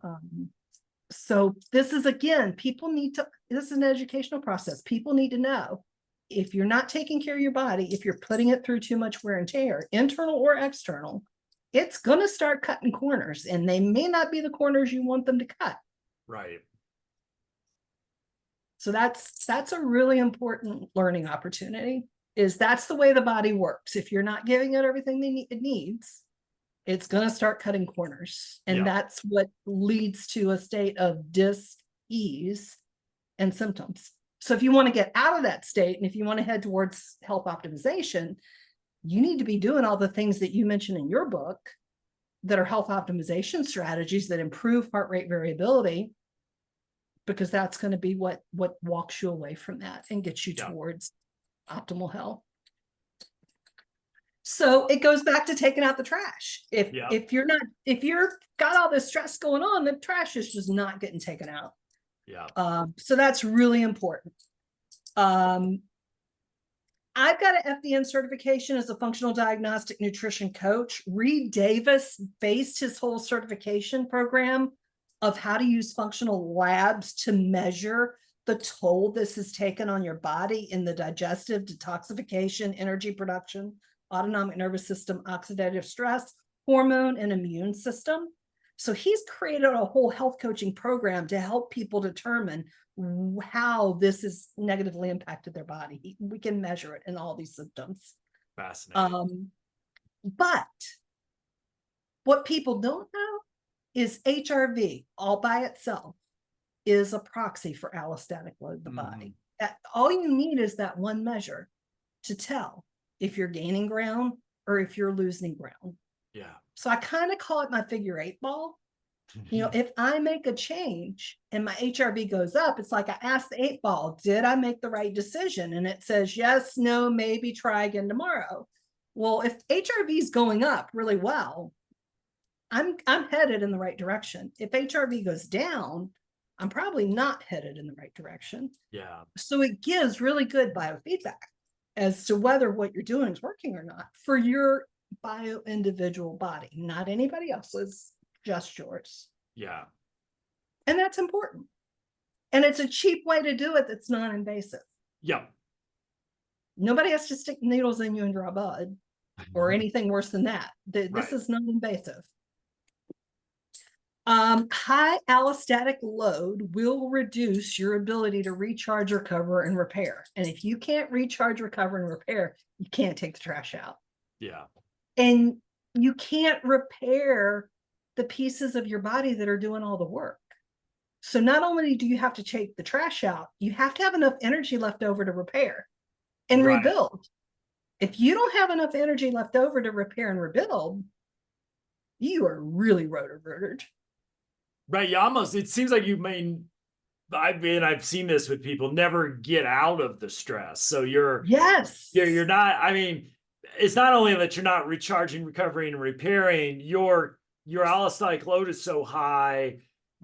So this is, again, this is an educational process. People need to know if you're not taking care of your body, if you're putting it through too much wear and tear, internal or external, it's going to start cutting corners, and they may not be the corners you want them to cut. Right. So that's a really important learning opportunity, is that's the way the body works. If you're not giving it everything it needs, it's going to start cutting corners. And that's what leads to a state of dis-ease and symptoms. So if you want to get out of that state, and if you want to head towards health optimization, you need to be doing all the things that you mentioned in your book that are health optimization strategies that improve heart rate variability, because that's going to be what walks you away from that and gets you towards optimal health. So it goes back to taking out the trash. If you're got all this stress going on, the trash is just not getting taken out. Yeah. So that's really important. I've got an FDN certification as a functional diagnostic nutrition coach. Reed Davis based his whole certification program of how to use functional labs to measure the toll this has taken on your body in the digestive, detoxification, energy production, autonomic nervous system, oxidative stress, hormone, and immune system. So he's created a whole health coaching program to help people determine how this has negatively impacted their body. We can measure it in all these symptoms. Fascinating. But what people don't know is HRV all by itself is a proxy for allostatic load of the body. All you need is that one measure to tell if you're gaining ground or if you're losing ground. Yeah. So I kind of call it my figure 8 ball. You know, if I make a change and my HRV goes up, it's like I ask the 8 ball, did I make the right decision? And it says, yes, no, maybe, try again tomorrow. Well, if HRV is going up really well, I'm headed in the right direction. If HRV goes down, I'm probably not headed in the right direction. Yeah. So it gives really good biofeedback as to whether what you're doing is working or not for your bio-individual body, not anybody else's, just yours. Yeah. And that's important. And it's a cheap way to do it that's non-invasive. Yeah. Nobody has to stick needles in you and draw blood or anything worse than that. This is non-invasive. High allostatic load will reduce your ability to recharge, recover, and repair. And if you can't recharge, recover, and repair, you can't take the trash out. Yeah. And you can't repair the pieces of your body that are doing all the work. So not only do you have to take the trash out, you have to have enough energy left over to repair and rebuild. If you don't have enough energy left over to repair and rebuild, you are really rotor-rooted. Right. You almost, it seems like I've seen this with people, never get out of the stress. So you're not, I mean, it's not only that you're not recharging, recovering, and repairing, your allostatic load is so high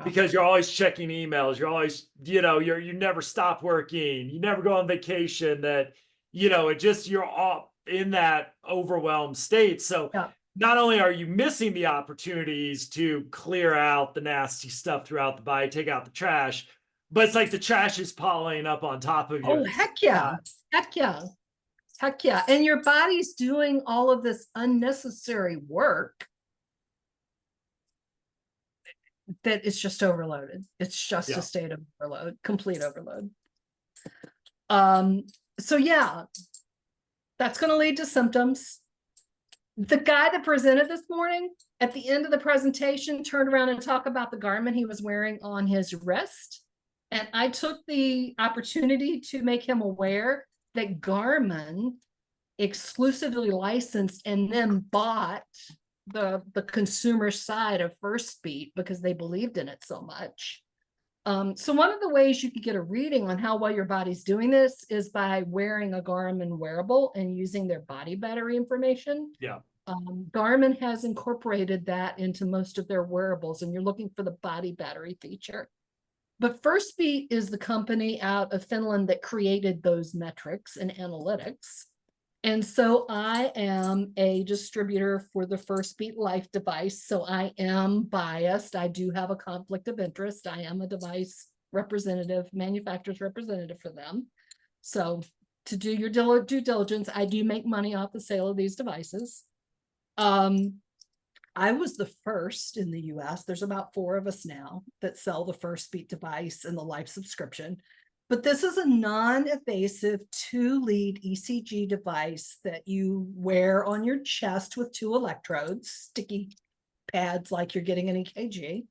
because you're always checking emails. You're always, you never stop working. You never go on vacation, that, you're all in that overwhelmed state. So not only are you missing the opportunities to clear out the nasty stuff throughout the body, take out the trash, but it's like the trash is piling up on top of you. Oh, heck yeah. Heck yeah. Heck yeah. And your body's doing all of this unnecessary work that is just overloaded. It's just a state of overload, complete overload. So yeah, that's going to lead to symptoms. The guy that presented this morning, at the end of the presentation, turned around and talked about the garment he was wearing on his wrist. And I took the opportunity to make him aware that Garmin exclusively licensed and then bought the consumer side of First Beat because they believed in it so much. So one of the ways you could get a reading on how well your body's doing this is by wearing a Garmin wearable and using their body battery information. Yeah. Garmin has incorporated that into most of their wearables, and you're looking for the body battery feature. But First Beat is the company out of Finland that created those metrics and analytics. And so I am a distributor for the First Beat Life device. So I am biased. I do have a conflict of interest. I am a device representative, manufacturer's representative for them. So to do your due diligence, I do make money off the sale of these devices. I was the first in the US. There's about 4 of us now that sell the First Beat device and the Life subscription. But this is a non-invasive 2-lead ECG device that you wear on your chest with 2 electrodes, sticky pads like you're getting an EKG.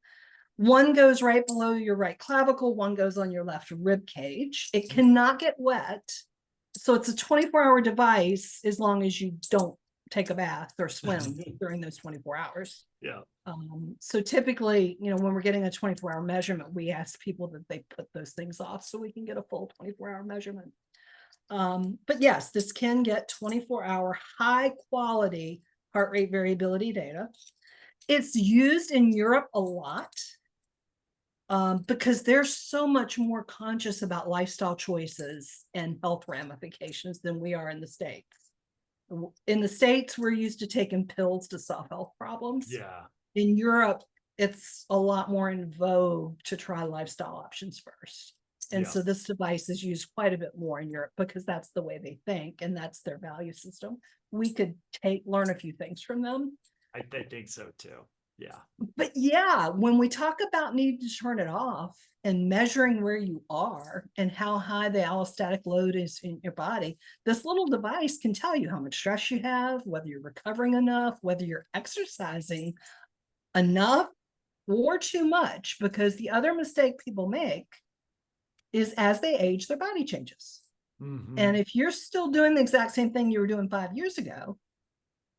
One goes right below your right clavicle, one goes on your left rib cage. It cannot get wet. So it's a 24-hour device as long as you don't take a bath or swim during those 24 hours. Yeah. So typically, you know, when we're getting a 24-hour measurement, we ask people that they put those things off so we can get a full 24-hour measurement. But yes, this can get 24-hour high quality heart rate variability data. It's used in Europe a lot because they're so much more conscious about lifestyle choices and health ramifications than we are in the States. In the States, we're used to taking pills to solve health problems. Yeah. In Europe, it's a lot more in vogue to try lifestyle options first. And so this device is used quite a bit more in Europe because that's the way they think and that's their value system. We could learn a few things from them. I think so too. Yeah. But yeah, when we talk about needing to turn it off and measuring where you are and how high the allostatic load is in your body, this little device can tell you how much stress you have, whether you're recovering enough, whether you're exercising enough or too much, because the other mistake people make is as they age, their body changes. And if you're still doing the exact same thing you were doing 5 years ago,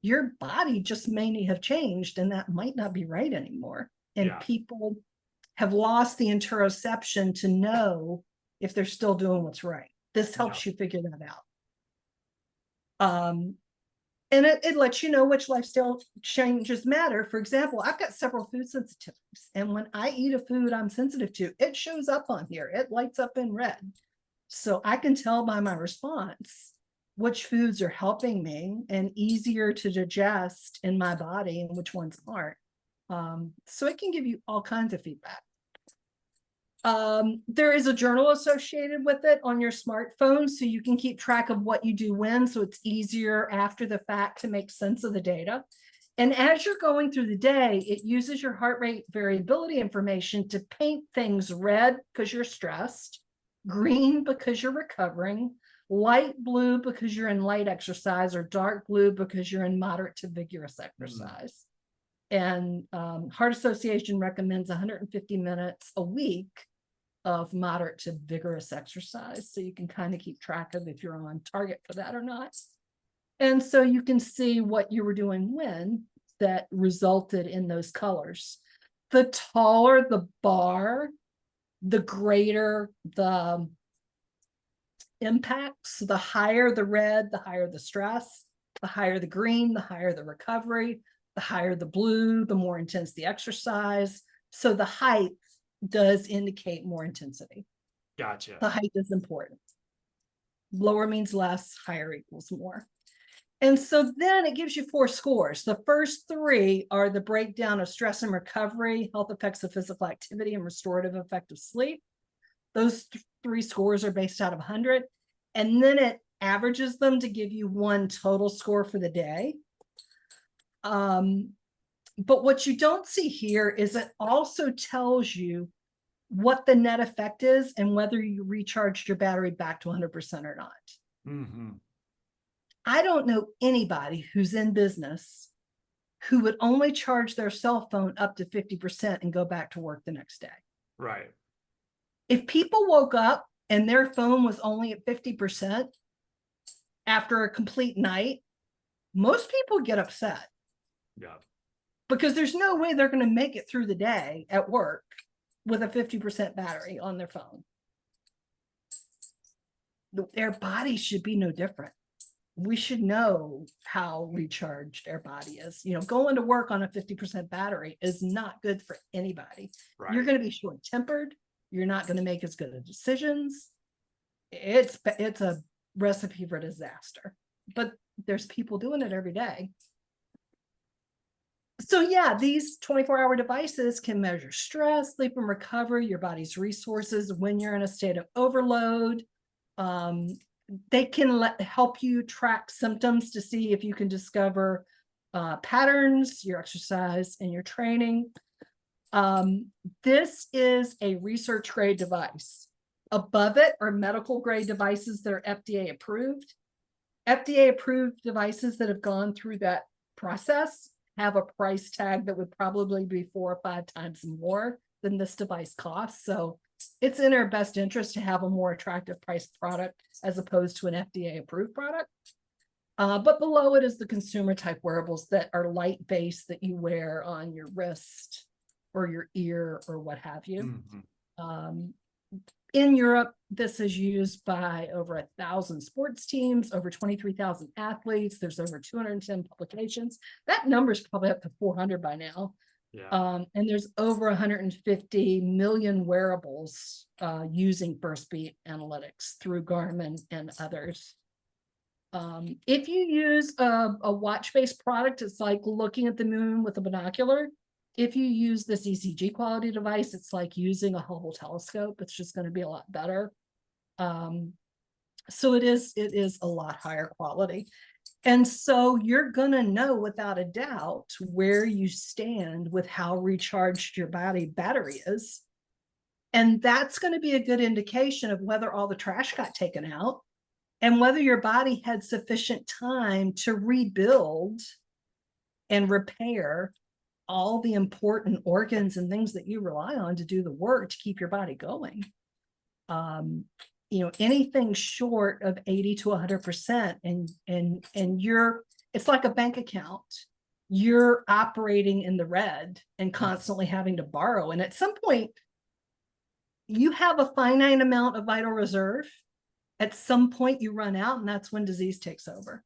your body just may have changed and that might not be right anymore. And people have lost the interoception to know if they're still doing what's right. This helps you figure that out. And it lets you know which lifestyle changes matter. For example, I've got several food sensitivities. And when I eat a food I'm sensitive to, it shows up on here. It lights up in red. So I can tell by my response which foods are helping me and easier to digest in my body and which ones aren't. So it can give you all kinds of feedback. There is a journal associated with it on your smartphone, so you can keep track of what you do when, so it's easier after the fact to make sense of the data. And as you're going through the day, it uses your heart rate variability information to paint things red because you're stressed, green because you're recovering, light blue because you're in light exercise, or dark blue because you're in moderate to vigorous exercise. And Heart Association recommends 150 minutes a week of moderate to vigorous exercise. So you can kind of keep track of if you're on target for that or not. And so you can see what you were doing when that resulted in those colors. The taller the bar, the greater the impacts. The higher the red, the higher the stress, the higher the green, the higher the recovery, the higher the blue, the more intense the exercise. So the height does indicate more intensity. Gotcha. The height is important. Lower means less, higher equals more. And so then it gives you 4 scores. The first 3 are the breakdown of stress and recovery, health effects of physical activity, and restorative effect of sleep. Those 3 scores are based out of 100. And then it averages them to give you 1 total score for the day. But what you don't see here is it also tells you what the net effect is and whether you recharged your battery back to 100% or not. I don't know anybody who's in business who would only charge their cell phone up to 50% and go back to work the next day. Right. If people woke up and their phone was only at 50% after a complete night, most people get upset. Yeah. Because there's no way they're going to make it through the day at work with a 50% battery on their phone. Their body should be no different. We should know how recharged our body is. Going to work on a 50% battery is not good for anybody. Right. You're going to be short-tempered. You're not going to make as good of decisions. It's a recipe for disaster, but there's people doing it every day. So yeah, these 24-hour devices can measure stress, sleep, and recovery, your body's resources when you're in a state of overload. They can help you track symptoms to see if you can discover patterns, your exercise, and your training. This is a research grade device. Above it are medical grade devices that are FDA approved. FDA approved devices that have gone through that process have a price tag that would probably be 4 or 5 times more than this device costs. So it's in our best interest to have a more attractive priced product as opposed to an FDA approved product. But below it is the consumer type wearables that are light based that you wear on your wrist or your ear or what have you. Mm-hmm. In Europe, this is used by over 1,000 sports teams, over 23,000 athletes. There's over 210 publications. That number is probably up to 400 by now. Yeah. And there's over 150 million wearables using First Beat analytics through Garmin and others. If you use a watch-based product, it's like looking at the moon with a binocular. If you use this ECG quality device, it's like using a Hubble telescope. It's just going to be a lot better. So it is a lot higher quality. And so you're going to know without a doubt where you stand with how recharged your battery is. And that's going to be a good indication of whether all the trash got taken out and whether your body had sufficient time to rebuild and repair all the important organs and things that you rely on to do the work to keep your body going. Anything short of 80 to 100%, and it's like a bank account. You're operating in the red and constantly having to borrow. And at some point, you have a finite amount of vital reserve. At some point, you run out, and that's when disease takes over.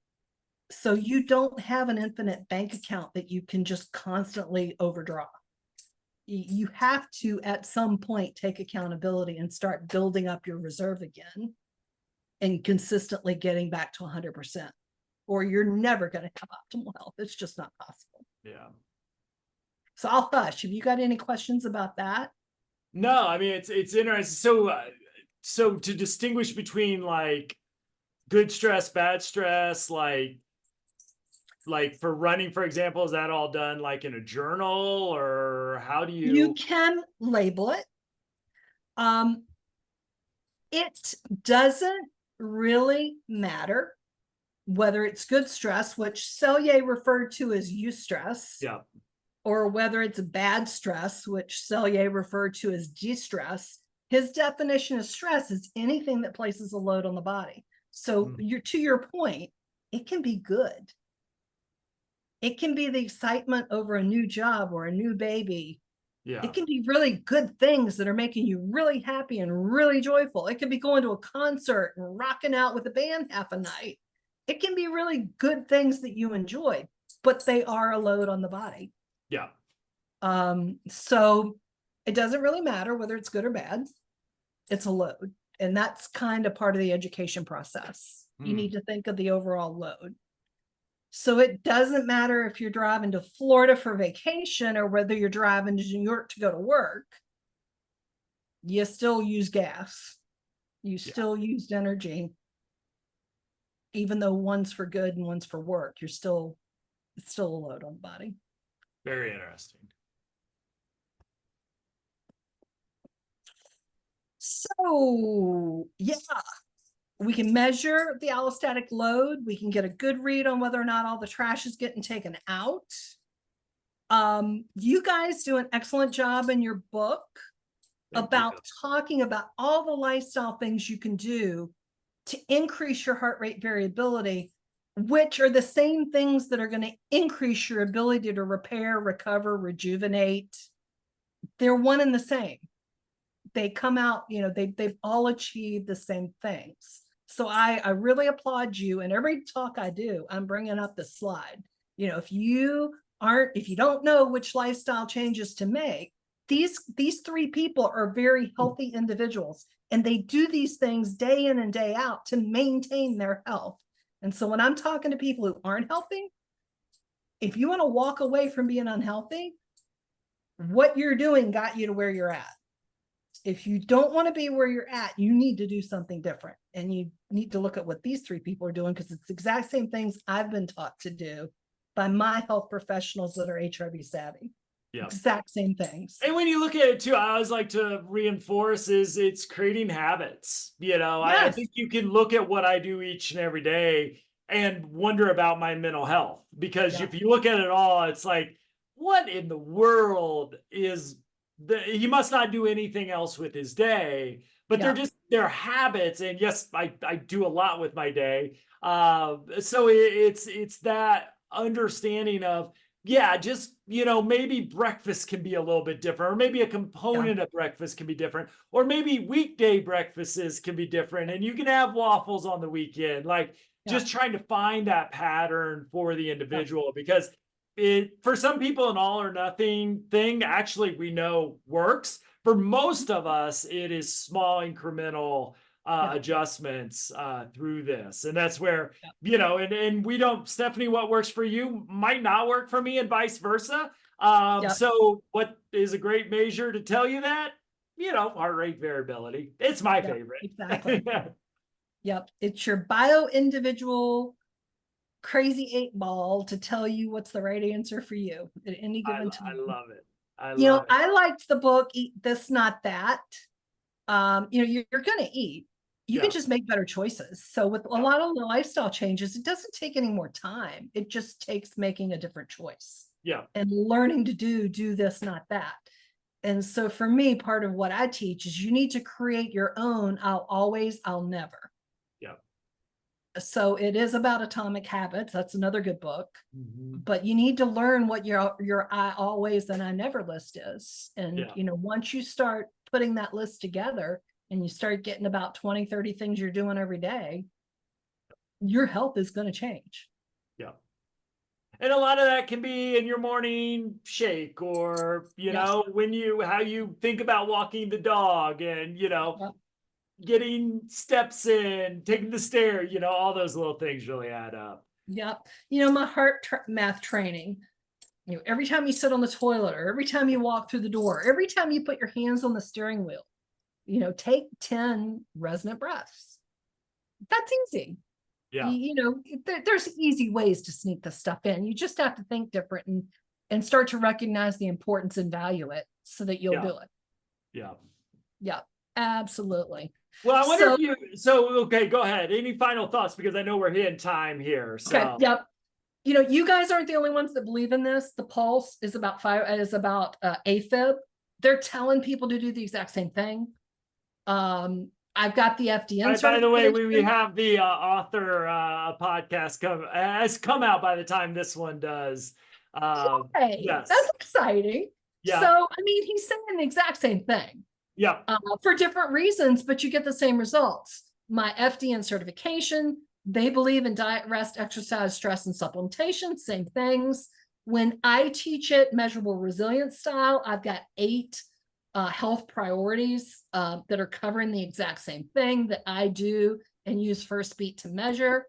So you don't have an infinite bank account that you can just constantly overdraw. You have to, at some point, take accountability and start building up your reserve again and consistently getting back to 100%, or you're never going to have optimal health. It's just not possible. Yeah. So I'll hush. Have you got any questions about that? No, I mean, it's interesting. So to distinguish between like good stress, bad stress, like for running, for example, is that all done like in a journal, or how do you can label it? It doesn't really matter whether it's good stress, which Selye referred to as eustress, yeah, or whether it's bad stress, which Selye referred to as de-stress. His definition of stress is anything that places a load on the body. So to your point, it can be good. It can be the excitement over a new job or a new baby. Yeah. It can be really good things that are making you really happy and really joyful. It could be going to a concert and rocking out with a band half a night. It can be really good things that you enjoy, but they are a load on the body. Yeah. So it doesn't really matter whether it's good or bad. It's a load. And that's kind of part of the education process. You need to think of the overall load. So it doesn't matter if you're driving to Florida for vacation or whether you're driving to New York to go to work. You still use gas. You still used energy. Even though one's for good and one's for work, it's still a load on the body. Very interesting. So, yeah. We can measure the allostatic load. We can get a good read on whether or not all the trash is getting taken out. You guys do an excellent job in your book about talking about all the lifestyle things you can do to increase your heart rate variability, which are the same things that are going to increase your ability to repair, recover, rejuvenate. They're one and the same. They come out, they've all achieved the same things. So I really applaud you. And every talk I do, I'm bringing up the slide. If you don't know which lifestyle changes to make, these three people are very healthy individuals, and they do these things day in and day out to maintain their health. And so when I'm talking to people who aren't healthy, if you want to walk away from being unhealthy, what you're doing got you to where you're at. If you don't want to be where you're at, you need to do something different. And you need to look at what these three people are doing, because it's the exact same things I've been taught to do by my health professionals that are HRV savvy. Yeah. Exact same things. And when you look at it too, I always like to reinforce it's creating habits. Yes. I think you can look at what I do each and every day and wonder about my mental health, because if you look at it all, it's like, what in the world is he must not do anything else with his day, but they're habits. And yes, I do a lot with my day. So it's that understanding of, just, maybe breakfast can be a little bit different, or maybe a component of breakfast can be different, or maybe weekday breakfasts can be different, and you can have waffles on the weekend, just trying to find that pattern for the individual, because for some people, an all or nothing thing actually we know works. For most of us, it is small incremental adjustments through this. And that's where, and we don't, Stephanie, what works for you might not work for me, and vice versa. So what is a great measure to tell you that? Heart rate variability. It's my favorite. Exactly. Yep. It's your bio-individual crazy 8-ball to tell you what's the right answer for you at any given time. I love it. I liked the book, Eat This, Not That. You're going to eat. You can just make better choices. So with a lot of the lifestyle changes, it doesn't take any more time. It just takes making a different choice. And learning to do this, not that. And so for me, part of what I teach is you need to create your own I'll always, I'll never. So it is about Atomic Habits. That's another good book. But you need to learn what your I always and I never list is. And, once you start putting that list together and you start getting about 20, 30 things you're doing every day, your health is going to change. And a lot of that can be in your morning shake, or, how you think about walking the dog, and, getting steps in, taking the stair, all those little things really add up. My heart math training, every time you sit on the toilet, or every time you walk through the door, every time you put your hands on the steering wheel, take 10 resonant breaths. That's easy. There's easy ways to sneak this stuff in. You just have to think different and start to recognize the importance and value it, so that you'll do it. Absolutely. Well, I wonder okay, go ahead. Any final thoughts? Because I know we're hitting time here. So. Okay. You guys aren't the only ones that believe in this. The Pulse is about AFib. They're telling people to do the exact same thing. I've got the FDN. By the way, we have the author podcast has come out by the time this one does. Yes, that's exciting. So, he's saying the exact same thing. For different reasons, but you get the same results. My FDN certification, they believe in diet, rest, exercise, stress, and supplementation, same things. When I teach it measurable resilience style, I've got 8 health priorities that are covering the exact same thing that I do and use First Beat to measure.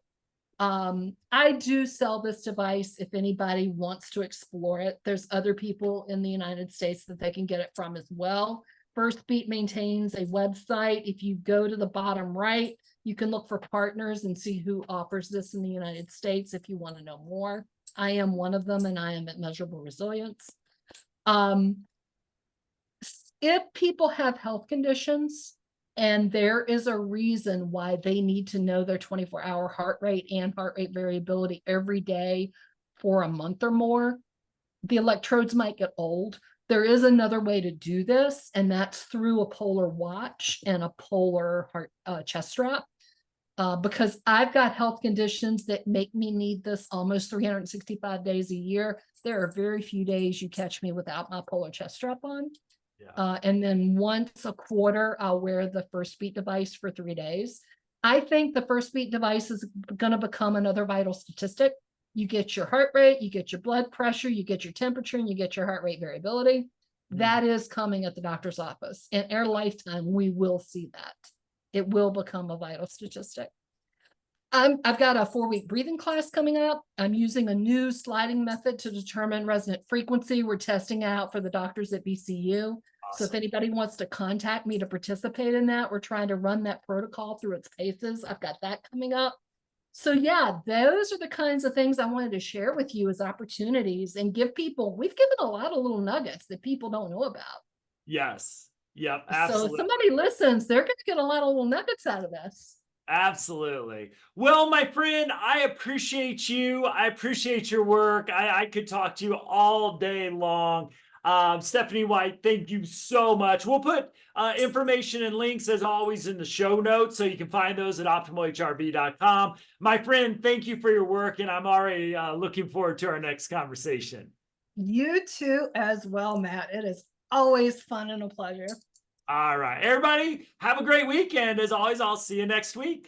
I do sell this device if anybody wants to explore it. There's other people in the United States that they can get it from as well. First Beat maintains a website. If you go to the bottom right, you can look for partners and see who offers this in the United States if you want to know more. I am one of them, and I am at Measurable Resilience. If people have health conditions, And there is a reason why they need to know their 24-hour heart rate and heart rate variability every day for a month or more. The electrodes might get old. There is another way to do this, and that's through a polar watch and a polar heart chest strap. Because I've got health conditions that make me need this almost 365 days a year. There are very few days you catch me without my polar chest strap on. Yeah. And then once a quarter, I'll wear the First Beat device for 3 days. I think the First Beat device is going to become another vital statistic. You get your heart rate, you get your blood pressure, you get your temperature, and you get your heart rate variability. That is coming at the doctor's office. In our lifetime, we will see that. It will become a vital statistic. I've got a 4-week breathing class coming up. I'm using a new sliding method to determine resonant frequency. We're testing out for the doctors at BCU. Awesome. So if anybody wants to contact me to participate in that, we're trying to run that protocol through its paces. I've got that coming up. So yeah, those are the kinds of things I wanted to share with you as opportunities and give people, we've given a lot of little nuggets that people don't know about. Yes. Yep. Absolutely. So if somebody listens, they're going to get a lot of little nuggets out of this. Absolutely. Well, my friend, I appreciate you. I appreciate your work. I could talk to you all day long. Stephanie White, thank you so much. We'll put information and links as always in the show notes, so you can find those at optimalhrv.com. My friend, thank you for your work, and I'm already looking forward to our next conversation. You too as well, Matt. It is always fun and a pleasure. All right, everybody, have a great weekend. As always, I'll see you next week.